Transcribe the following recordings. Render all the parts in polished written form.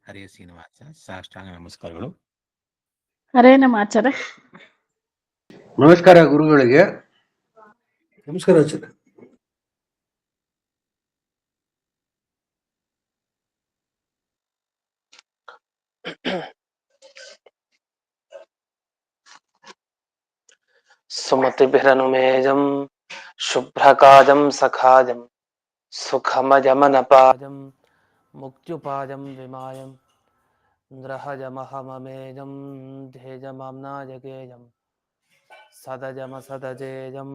ಹರೇ ಶ್ರೀನಿವಾಸ ಸಾಷ್ಟಾಂಗ ನಮಸ್ಕಾರಗಳು. ಹರೇ ನಮ್ಮ ಆಚಾರ್ಯ. ನಮಸ್ಕಾರ ಗುರುಗಳಿಗೆ. ನಮಸ್ಕಾರ ಆಚಾರ್ಯ. ಸುಮತಿಭಿರನುಮೇಜಂ ಶುಭ್ರಕಾಜಂ ಸಖಾಜಂ ಸುಖಮಜಮನಪಾಜಂ ಮುಕ್ತ್ಯುಪಾಜಂ ವಿಮಾಯಂ ಇಂದ್ರಹಜಮಹಮಮೇಜಂ ಧೇಜಮಾಮ್ನಾಜಗೇಜಂ ಸದಜಮಸದಜೇಜಂ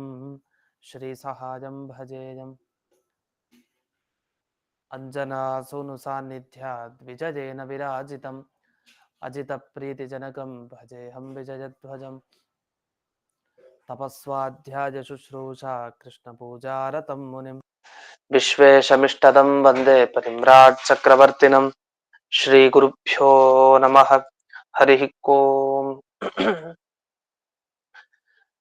ಶ್ರೀಸಹಾಜಂ ಭಜೇಜಂ ಅಂಜನಾಸೂನು ಸಾನ್ನಿಧ್ಯಾದ್ ವಿಜಯೇನ ವಿರಾಜಿತಂ ಅಜಿತಪ್ರೀತಿಜನಕಂ ಭಜೇಹಂ ವಿಜಯಧ್ವಜಂ ತಪಸ್ವಾಧ್ಯಾಯ ಶುಶ್ರೂಷಾ ಕೃಷ್ಣ ಪೂಜಾರತಂ ಮುನಿಂ ವಿಶ್ವೇಶಮಿಷ್ಟದಂ ವಂದೇ ಪರಿಮ್ರಾಟ್ ಚಕ್ರವರ್ತಿನಂ ಶ್ರೀ ಗುರುಭ್ಯೋ ನಮಃ. ಹರಿ ಓಂ.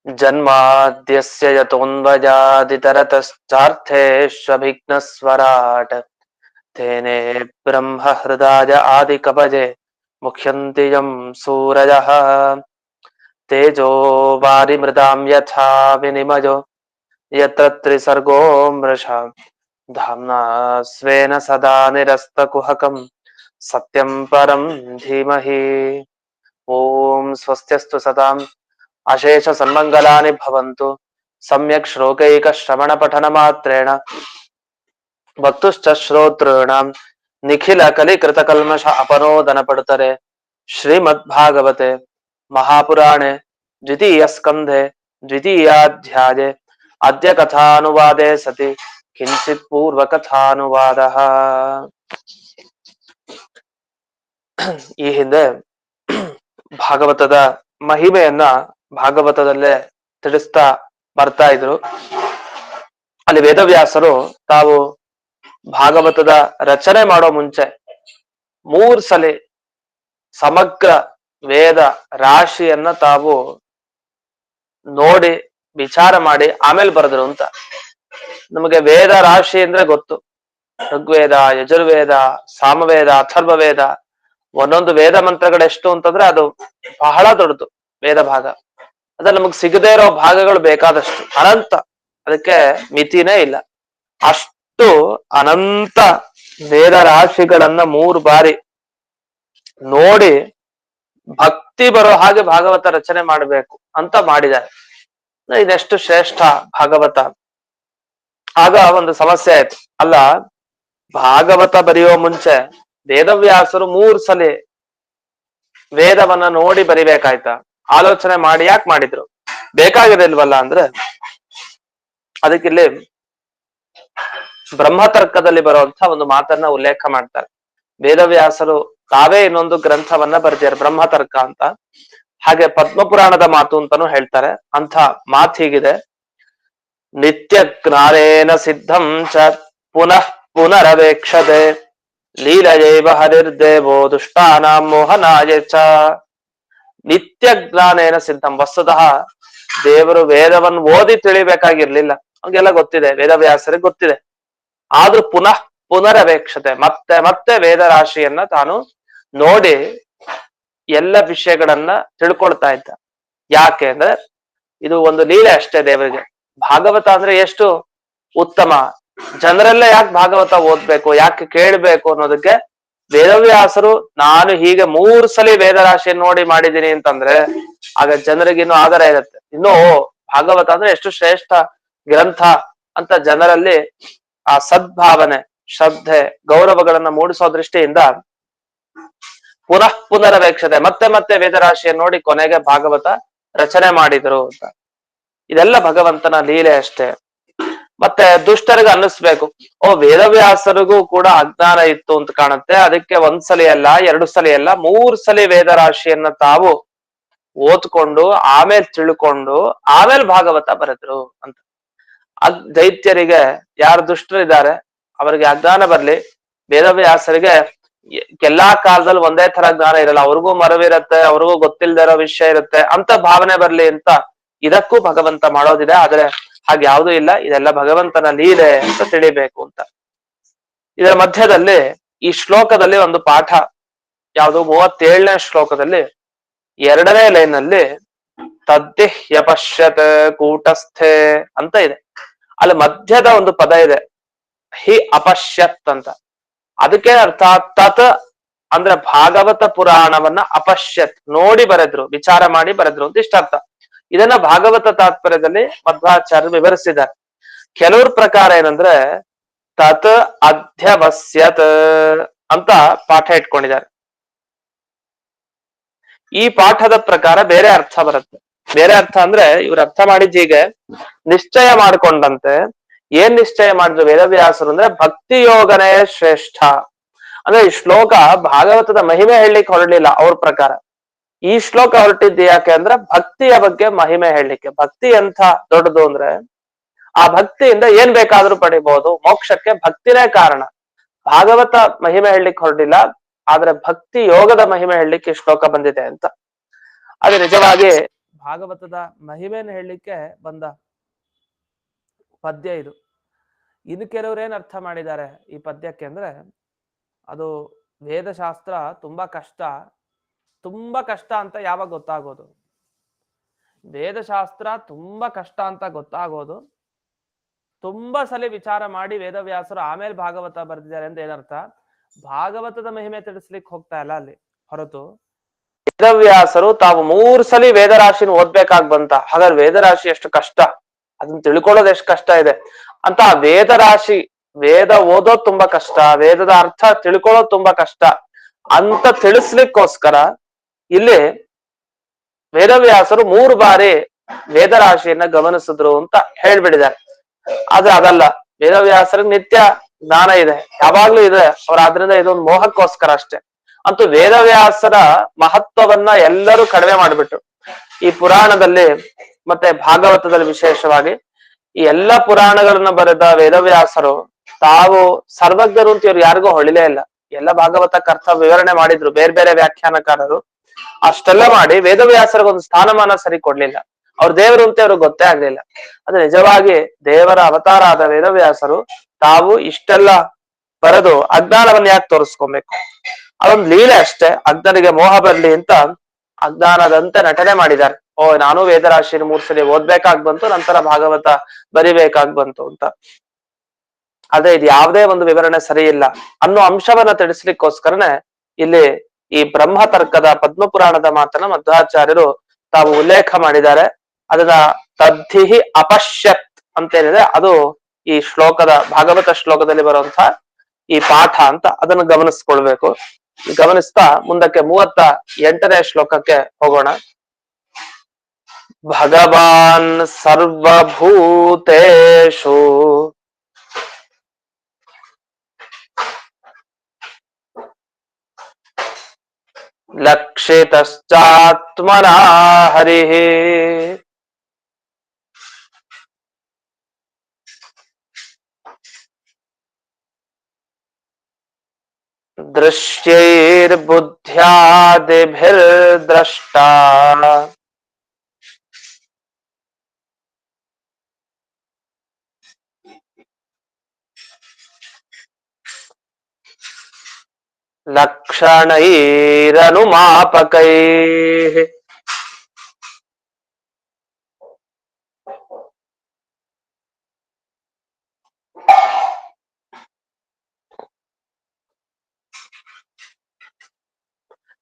ಜನ್ಮಾದ್ಯಸ್ಯ ಯತೋನ್ವಯಾದಿತರತಶ್ಚಾರ್ಥೇಷ್ವಭಿಘ್ನಸ್ವರಾಟ್ ತೇನೇ ಬ್ರಹ್ಮ ಹೃದಯ ಆದಿಕವಜೆ ಮುಖ್ಯಂತಿ ಯಂ ಸೂರಯಃ ತೇಜೋ ವಾರಿಮೃದಾಂ ಯಥಾ ವಿನಿಮಯೋ ಯತ್ರ ತ್ರಿಸರ್ಗೋ ಮೃಷಾ ಧಾಮ್ನಾ ಸ್ವೇನ ಸದಾ ನಿರಸ್ತಕುಹಕಂ ಸತ್ಯಂ ಪರಂ ಧೀಮಹಿ. ಓಂ ಸ್ವಸ್ತ್ಯಸ್ತು ಸದಾಂ ಅಶೇಷ ಸನ್ಮಂಗಲಾನಿ ಭವಂತು. ಸಮ್ಯಕ್ ಶ್ಲೋಕೈಕ ಶ್ರವಣ ಪಠನ ಮಾತ್ರೇಣ ಭಕ್ತುಶ್ಚ ಶ್ರೋತॄಣಾಂ ನಿಖಿಲ ಕಲಿಕೃತ ಕಲ್ಮಷ ಅಪನೋದನ ಪಡುತ್ತಾರೆ. ಶ್ರೀಮದ್ ಭಾಗವತೆ ಮಹಾಪುರಾಣೆ ದ್ವಿತೀಯ ಸ್ಕಂಧೆ ದ್ವಿತೀಯಾಧ್ಯಾಯೇ ಅದ್ಯ ಕಥಾನುವಾದೆ ಸತಿ ಕಿಂಚಿತ್ ಪೂರ್ವ ಕಥಾನುವಾದಃ. ಈ ಹಿಂದೆ ಭಾಗವತದ ಮಹಿಮೆಯನ್ನ ಭಾಗವತದಲ್ಲೇ ತಿಳಿಸ್ತಾ ಬರ್ತಾ ಇದ್ರು. ಅಲ್ಲಿ ವೇದವ್ಯಾಸರು ತಾವು ಭಾಗವತದ ರಚನೆ ಮಾಡೋ ಮುಂಚೆ 3 ಸಲ ಸಮಗ್ರ ವೇದ ರಾಶಿಯನ್ನ ತಾವು ನೋಡಿ ವಿಚಾರ ಮಾಡಿ ಆಮೇಲೆ ಬರೆದ್ರು ಅಂತ. ನಮಗೆ ವೇದ ರಾಶಿ ಅಂದ್ರೆ ಗೊತ್ತು. ಋಗ್ವೇದ, ಯಜುರ್ವೇದ, ಸಾಮವೇದ, ಅಥರ್ವವೇದ, ಒಂದೊಂದು ವೇದ ಮಂತ್ರಗಳು ಎಷ್ಟು ಅಂತಂದ್ರೆ ಅದು ಬಹಳ ದೊಡ್ಡದು ವೇದ ಭಾಗ. ಅದ್ರಲ್ಲಿ ನಮಗ್ ಸಿಗದೇ ಇರೋ ಭಾಗಗಳು ಬೇಕಾದಷ್ಟು ಅನಂತ, ಅದಕ್ಕೆ ಮಿತಿನೇ ಇಲ್ಲ. ಅಷ್ಟು ಅನಂತ ವೇದ ರಾಶಿಗಳನ್ನ 3 ಬಾರಿ ನೋಡಿ ಭಕ್ತಿ ಬರೋ ಹಾಗೆ ಭಾಗವತ ರಚನೆ ಮಾಡಬೇಕು ಅಂತ ಮಾಡಿದ್ದಾರೆ. ಇದೆಷ್ಟು ಶ್ರೇಷ್ಠ ಭಾಗವತ. ಆಗ ಒಂದು ಸಮಸ್ಯೆ ಆಯ್ತು. ಅಲ್ಲ, ಭಾಗವತ ಬರೆಯೋ ಮುಂಚೆ ವೇದವ್ಯಾಸರು 3 ಸಲ ವೇದವನ್ನ ನೋಡಿ ಬರಿಬೇಕಾಯ್ತಾ? ಆಲೋಚನೆ ಮಾಡಿ ಯಾಕೆ ಮಾಡಿದ್ರು? ಬೇಕಾಗಿರಲ್ವಲ್ಲ ಅಂದ್ರೆ ಅದಕ್ಕಿಲ್ಲಿ ಬ್ರಹ್ಮತರ್ಕದಲ್ಲಿ ಬರುವಂತ ಒಂದು ಮಾತನ್ನ ಉಲ್ಲೇಖ ಮಾಡ್ತಾರೆ. ವೇದವ್ಯಾಸರು ತಾವೇ ಇನ್ನೊಂದು ಗ್ರಂಥವನ್ನ ಬರೆದಿದ್ದಾರೆ, ಬ್ರಹ್ಮತರ್ಕ ಅಂತ. ಹಾಗೆ ಪದ್ಮಪುರಾಣದ ಮಾತು ಅಂತಾನು ಹೇಳ್ತಾರೆ. ಅಂತ ಮಾತು ಹೀಗಿದೆ: ನಿತ್ಯ ಜ್ಞಾನೇನ ಸಿದ್ಧಂ ಚ ಪುನಃ ಪುನರವೇಕ್ಷತೆ ಲೀಲಯೈವ ಹರಿರ್ದೇವೋ ದುಷ್ಟಾನಾಂ ಮೋಹನಾಯ ಚ. ನಿತ್ಯ ಜ್ಞಾನೇನ ಸಿದ್ಧಂ, ವಸ್ತುತಃ ದೇವರು ವೇದವನ್ನು ಓದಿ ತಿಳಿಬೇಕಾಗಿರ್ಲಿಲ್ಲ, ಅವ್ರಿಗೆಲ್ಲ ಗೊತ್ತಿದೆ, ವೇದವ್ಯಾಸರಿಗೆ ಗೊತ್ತಿದೆ. ಆದ್ರೂ ಪುನಃ ಪುನರವೇಕ್ಷತೆ, ಮತ್ತೆ ಮತ್ತೆ ವೇದ ರಾಶಿಯನ್ನ ತಾನು ನೋಡಿ ಎಲ್ಲ ವಿಷಯಗಳನ್ನ ತಿಳ್ಕೊಳ್ತಾ ಇದ್ದ. ಯಾಕೆ ಅಂದ್ರೆ ಇದು ಒಂದು ಲೀಲೆ ಅಷ್ಟೇ ದೇವರಿಗೆ. ಭಾಗವತ ಅಂದ್ರೆ ಎಷ್ಟು ಉತ್ತಮ, ಜನರೆಲ್ಲ ಯಾಕೆ ಭಾಗವತ ಓದ್ಬೇಕು, ಯಾಕೆ ಕೇಳ್ಬೇಕು ಅನ್ನೋದಕ್ಕೆ ವೇದವ್ಯಾಸರು ನಾನು ಹೀಗೆ 3 ಸಲ ವೇದ ರಾಶಿಯನ್ನು ನೋಡಿ ಮಾಡಿದ್ದೀನಿ ಅಂತಂದ್ರೆ ಆಗ ಜನರಿಗೆ ಇನ್ನೂ ಆಧಾರ ಇರುತ್ತೆ. ಇನ್ನು ಭಾಗವತ ಅಂದ್ರೆ ಎಷ್ಟು ಶ್ರೇಷ್ಠ ಗ್ರಂಥ ಅಂತ ಜನರಲ್ಲಿ ಆ ಸದ್ಭಾವನೆ, ಶ್ರದ್ಧೆ, ಗೌರವಗಳನ್ನ ಮೂಡಿಸೋ ದೃಷ್ಟಿಯಿಂದ ಪುನಃ ಪುನರವೇಕ್ಷತೆ, ಮತ್ತೆ ಮತ್ತೆ ವೇದರಾಶಿಯನ್ನು ನೋಡಿ ಕೊನೆಗೆ ಭಾಗವತ ರಚನೆ ಮಾಡಿದ್ರು ಅಂತ. ಇದೆಲ್ಲ ಭಗವಂತನ ಲೀಲೆ ಅಷ್ಟೇ. ಮತ್ತೆ ದುಷ್ಟರಿಗೆ ಅನ್ನಿಸ್ಬೇಕು, ವೇದವ್ಯಾಸರಿಗೂ ಕೂಡ ಅಜ್ಞಾನ ಇತ್ತು ಅಂತ ಕಾಣುತ್ತೆ, ಅದಕ್ಕೆ 1 ಸಲ ಅಲ್ಲ 2 ಸಲ ಅಲ್ಲ 3 ಸಲ ವೇದರಾಶಿಯನ್ನ ತಾವು ಓದ್ಕೊಂಡು ಆಮೇಲೆ ತಿಳ್ಕೊಂಡು ಆಮೇಲೆ ಭಾಗವತ ಬರೆದ್ರು ಅಂತ. ದೈತ್ಯರಿಗೆ, ಯಾರು ದುಷ್ಟರಿದ್ದಾರೆ ಅವರಿಗೆ ಅಜ್ಞಾನ ಬರ್ಲಿ, ವೇದವ್ಯಾಸರಿಗೆ ಎಲ್ಲಾ ಕಾಲದಲ್ಲಿ ಒಂದೇ ತರ ಜ್ಞಾನ ಇರಲ್ಲ, ಅವ್ರಿಗೂ ಮರವಿರತ್ತೆ, ಅವ್ರಿಗೂ ಗೊತ್ತಿಲ್ಲದೆ ಇರೋ ವಿಷಯ ಇರುತ್ತೆ ಅಂತ ಭಾವನೆ ಬರ್ಲಿ ಅಂತ ಇದಕ್ಕೂ ಭಗವಂತ ಮಾಡೋದಿದೆ. ಆದ್ರೆ ಹಾಗೆ ಯಾವುದೂ ಇಲ್ಲ, ಇದೆಲ್ಲ ಭಗವಂತನ ಲೀಲೆ ಅಂತ ತಿಳಿಬೇಕು ಅಂತ. ಇದರ ಮಧ್ಯದಲ್ಲಿ ಈ ಶ್ಲೋಕದಲ್ಲಿ ಒಂದು ಪಾಠ ಯಾವುದು 37ನೇ ಶ್ಲೋಕದಲ್ಲಿ 2ನೇ ಲೈನ್ ಅಲ್ಲಿ ತದ್ದಿಹ್ಯಪಶ್ಯತ್ ಕೂಟಸ್ಥೆ ಅಂತ ಇದೆ. ಅಲ್ಲಿ ಮಧ್ಯದ ಒಂದು ಪದ ಇದೆ, ಹಿ ಅಪಶ್ಯತ್ ಅಂತ. ಅದಕ್ಕೆ ಅರ್ಥ ತತ್ ಅಂದ್ರೆ ಭಾಗವತ ಪುರಾಣವನ್ನ ಅಪಶ್ಯತ್ ನೋಡಿ ಬರೆದ್ರು, ವಿಚಾರ ಮಾಡಿ ಬರೆದ್ರು ಅಂತ ಇಷ್ಟ ಅರ್ಥ. ಇದನ್ನ ಭಾಗವತ ತಾತ್ಪರ್ಯದಲ್ಲಿ ಮಧ್ವಾಚಾರ್ಯರು ವಿವರಿಸಿದ್ದಾರೆ. ಕೆಲವ್ರ ಪ್ರಕಾರ ಏನಂದ್ರೆ ತತ್ ಅಧ್ಯವಸ್ಯತ್ ಅಂತ ಪಾಠ ಇಟ್ಕೊಂಡಿದ್ದಾರೆ. ಈ ಪಾಠದ ಪ್ರಕಾರ ಬೇರೆ ಅರ್ಥ ಬರುತ್ತೆ. ಬೇರೆ ಅರ್ಥ ಅಂದ್ರೆ ಇವ್ರು ಅರ್ಥ ಮಾಡಿದ್ ಹೀಗೆ, ನಿಶ್ಚಯ ಮಾಡ್ಕೊಂಡಂತೆ. ಏನ್ ನಿಶ್ಚಯ ಮಾಡಿದ್ರು ವೇದವ್ಯಾಸರು ಅಂದ್ರೆ ಭಕ್ತಿ ಯೋಗನೇ ಶ್ರೇಷ್ಠ. ಅಂದ್ರೆ ಈ ಶ್ಲೋಕ ಭಾಗವತದ ಮಹಿಮೆ ಹೇಳಲಿಕ್ಕೆ ಹೊರಡ್ಲಿಲ್ಲ ಅವ್ರ ಪ್ರಕಾರ. ಈ ಶ್ಲೋಕ ಹೊರಟಿದ್ದು ಯಾಕೆ ಅಂದ್ರೆ ಭಕ್ತಿಯ ಬಗ್ಗೆ ಮಹಿಮೆ ಹೇಳಲಿಕ್ಕೆ. ಭಕ್ತಿ ಎಂಥ ದೊಡ್ಡದು ಅಂದ್ರೆ ಆ ಭಕ್ತಿಯಿಂದ ಏನ್ ಬೇಕಾದ್ರೂ ಪಡಿಬಹುದು, ಮೋಕ್ಷಕ್ಕೆ ಭಕ್ತಿನೇ ಕಾರಣ. ಭಾಗವತ ಮಹಿಮೆ ಹೇಳಲಿಕ್ಕೆ ಹೊರಟಿಲ್ಲ, ಆದ್ರೆ ಭಕ್ತಿ ಯೋಗದ ಮಹಿಮೆ ಹೇಳಲಿಕ್ಕೆ ಶ್ಲೋಕ ಬಂದಿದೆ ಅಂತ. ಅದು ನಿಜವಾಗಿ ಭಾಗವತದ ಮಹಿಮೆಯನ್ನು ಹೇಳಲಿಕ್ಕೆ ಬಂದ ಪದ್ಯ ಇದು. ಇನ್ನು ಕೆಲವ್ರು ಏನ್ ಅರ್ಥ ಮಾಡಿದ್ದಾರೆ ಈ ಪದ್ಯಕ್ಕೆ ಅಂದ್ರೆ, ಅದು ವೇದಶಾಸ್ತ್ರ ತುಂಬಾ ಕಷ್ಟ ಅಂತ ಯಾವಾಗ ಗೊತ್ತಾಗೋದು, ವೇದಶಾಸ್ತ್ರ ತುಂಬಾ ಕಷ್ಟ ಅಂತ ಗೊತ್ತಾಗೋದು ತುಂಬಾ ಸಲ ವಿಚಾರ ಮಾಡಿ ವೇದವ್ಯಾಸರು ಆಮೇಲೆ ಭಾಗವತ ಬರೆದಿದ್ದಾರೆ ಅಂತ ಏನರ್ಥ, ಭಾಗವತದ ಮಹಿಮೆ ತಿಳಿಸ್ಲಿಕ್ಕೆ ಹೋಗ್ತಾ ಇಲ್ಲ ಅಲ್ಲಿ ಹೊರತು. ವೇದವ್ಯಾಸರು ತಾವು 3 ಸಲ ವೇದರಾಶಿನ ಓದ್ಬೇಕಾಗ್ ಬಂತ. ಹಾಗಾದ್ರೆ ವೇದರಾಶಿ ಎಷ್ಟು ಕಷ್ಟ, ಅದನ್ನ ತಿಳ್ಕೊಳ್ಳೋದು ಎಷ್ಟು ಕಷ್ಟ ಇದೆ ಅಂತ. ವೇದರಾಶಿ, ವೇದ ಓದೋದ್ ತುಂಬಾ ಕಷ್ಟ, ವೇದದ ಅರ್ಥ ತಿಳ್ಕೊಳ್ಳೋದು ತುಂಬಾ ಕಷ್ಟ ಅಂತ ತಿಳಿಸ್ಲಿಕ್ಕೋಸ್ಕರ ಇಲ್ಲಿ ವೇದವ್ಯಾಸರು 3 ಬಾರಿ ವೇದರಾಶಿಯನ್ನ ಗಮನಿಸಿದ್ರು ಅಂತ ಹೇಳ್ಬಿಟ್ಟಿದ್ದಾರೆ. ಆದ್ರೆ ಅದಲ್ಲ, ವೇದವ್ಯಾಸರಿಗೆ ನಿತ್ಯ ಜ್ಞಾನ ಇದೆ, ಯಾವಾಗ್ಲೂ ಇದೆ. ಅವ್ರ ಆದ್ರಿಂದ ಇದೊಂದು ಮೋಹಕ್ಕೋಸ್ಕರ ಅಷ್ಟೇ. ಅಂತೂ ವೇದವ್ಯಾಸರ ಮಹತ್ವವನ್ನ ಎಲ್ಲರೂ ಕಡಿಮೆ ಮಾಡಿಬಿಟ್ರು. ಈ ಪುರಾಣದಲ್ಲಿ ಮತ್ತೆ ಭಾಗವತದಲ್ಲಿ ವಿಶೇಷವಾಗಿ ಈ ಎಲ್ಲ ಪುರಾಣಗಳನ್ನ ಬರೆದ ವೇದವ್ಯಾಸರು ತಾವು ಸರ್ವಜ್ಞರು ಅಂತ ಇವ್ರು ಯಾರಿಗೂ ಹೊಳಿಲೇ ಇಲ್ಲ. ಎಲ್ಲ ಭಾಗವತಕ್ಕೆ ಅರ್ಥ ವಿವರಣೆ ಮಾಡಿದ್ರು ಬೇರೆ ಬೇರೆ ವ್ಯಾಖ್ಯಾನಕಾರರು. ಅಷ್ಟೆಲ್ಲ ಮಾಡಿ ವೇದವ್ಯಾಸರಿಗೊಂದು ಸ್ಥಾನಮಾನ ಸರಿ ಕೊಡ್ಲಿಲ್ಲ. ಅವ್ರ ದೇವರು ಅಂತ ಅವ್ರಿಗೆ ಗೊತ್ತೇ ಆಗ್ಲಿಲ್ಲ. ಅದು ನಿಜವಾಗಿ ದೇವರ ಅವತಾರ ಆದ ವೇದವ್ಯಾಸರು ತಾವು ಇಷ್ಟೆಲ್ಲ ಬರೆದು ಅಜ್ಞಾನವನ್ನ ಯಾಕೆ ತೋರಿಸ್ಕೊಬೇಕು, ಅದೊಂದು ಲೀಲೆ ಅಷ್ಟೇ. ಅಜ್ಞನಿಗೆ ಮೋಹ ಬರ್ಲಿ ಅಂತ ಅಜ್ಞಾನದಂತೆ ನಟನೆ ಮಾಡಿದ್ದಾರೆ. ನಾನು ವೇದರಾಶಿನ 3 ಸಲ ಓದ್ಬೇಕಾಗ್ ಬಂತು, ನಂತರ ಭಾಗವತ ಬರಿಬೇಕಾಗ್ ಬಂತು ಅಂತ. ಆದ್ರೆ ಇದು ಯಾವುದೇ ಒಂದು ವಿವರಣೆ ಸರಿ ಇಲ್ಲ ಅನ್ನೋ ಅಂಶವನ್ನ ತಿಳಿಸ್ಲಿಕ್ಕೋಸ್ಕರನೇ ಇಲ್ಲಿ ಈ ಬ್ರಹ್ಮ ತರ್ಕದ ಪದ್ಮಪುರಾಣದ ಮಾತನ್ನ ಮಧ್ವಾಚಾರ್ಯರು ತಾವು ಉಲ್ಲೇಖ ಮಾಡಿದ್ದಾರೆ. ಅದನ್ನ ತದ್ಧಿಹಿ ಅಪಶ್ಯತ್ ಅಂತೇನಿದೆ, ಅದು ಈ ಶ್ಲೋಕದ ಭಾಗವತ ಶ್ಲೋಕದಲ್ಲಿ ಬರುವಂತಹ ಈ ಪಾಠ ಅಂತ. ಅದನ್ನು ಗಮನಿಸ್ಕೊಳ್ಬೇಕು. ಗಮನಿಸ್ತಾ ಮುಂದಕ್ಕೆ 38ನೇ ಶ್ಲೋಕಕ್ಕೆ ಹೋಗೋಣ. ಭಗವಾನ್ ಸರ್ವಭೂತೇಷು ಲಕ್ಷಿತಶ್ಚಾತ್ಮನಾ ಹರಿಃ ದೃಶ್ಯೈರ್ಬುದ್ಧ್ಯಾದಿಭಿರ್ದ್ರಷ್ಟಾ ಲಕ್ಷಣೈರನುಮಾಪಕೈಃ.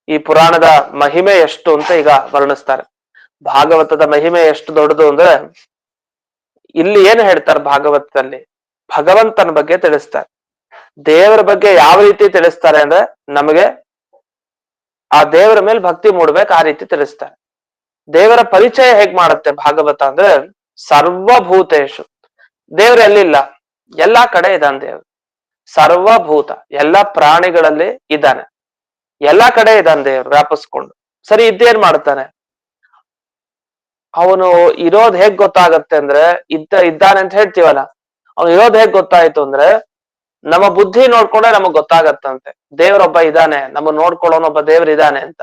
ಈ ಪುರಾಣದ ಮಹಿಮೆ ಎಷ್ಟು ಅಂತ ಈಗ ವರ್ಣಿಸ್ತಾರೆ. ಭಾಗವತದ ಮಹಿಮೆ ಎಷ್ಟು ದೊಡ್ಡದು ಅಂದ್ರೆ, ಇಲ್ಲಿ ಏನ್ ಹೇಳ್ತಾರೆ ಭಾಗವತದಲ್ಲಿ, ಭಗವಂತನ ಬಗ್ಗೆ ತಿಳಿಸ್ತಾರೆ. ದೇವರ ಬಗ್ಗೆ ಯಾವ ರೀತಿ ತಿಳಿಸ್ತಾರೆ ಅಂದ್ರೆ, ನಮಗೆ ಆ ದೇವರ ಮೇಲೆ ಭಕ್ತಿ ಮೂಡ್ಬೇಕು ಆ ರೀತಿ ತಿಳಿಸ್ತಾರೆ. ದೇವರ ಪರಿಚಯ ಹೇಗ್ ಮಾಡುತ್ತೆ ಭಾಗವತ ಅಂದ್ರೆ, ಸರ್ವಭೂತೇಶು, ದೇವ್ರ ಎಲ್ಲಿಲ್ಲ, ಎಲ್ಲಾ ಕಡೆ ಇದ್ದಾನೆ ದೇವ್ರು. ಸರ್ವಭೂತ, ಎಲ್ಲಾ ಪ್ರಾಣಿಗಳಲ್ಲಿ ಇದ್ದಾನೆ, ಎಲ್ಲಾ ಕಡೆ ಇದ್ದಾನೆ ದೇವ್ರು ವ್ಯಾಪಿಸ್ಕೊಂಡು. ಸರಿ, ಇದ್ದೇನ್ ಮಾಡ್ತಾನೆ ಅವನು? ಇರೋದ್ ಹೇಗ್ ಗೊತ್ತಾಗತ್ತೆ ಅಂದ್ರೆ, ಇದ್ದಾನೆ ಅಂತ ಹೇಳ್ತೀವಲ್ಲ, ಅವನು ಇರೋದ್ ಹೇಗ್ ಗೊತ್ತಾಯ್ತು ಅಂದ್ರೆ, ನಮ್ಮ ಬುದ್ಧಿ ನೋಡ್ಕೊಂಡ್ರೆ ನಮಗ್ ಗೊತ್ತಾಗತ್ತಂತೆ ದೇವರೊಬ್ಬ ಇದ್ದಾನೆ, ನಮ್ಮನ್ನ ನೋಡ್ಕೊಳ್ಳೋನೊಬ್ಬ ದೇವ್ರ ಇದ್ದಾನೆ ಅಂತ.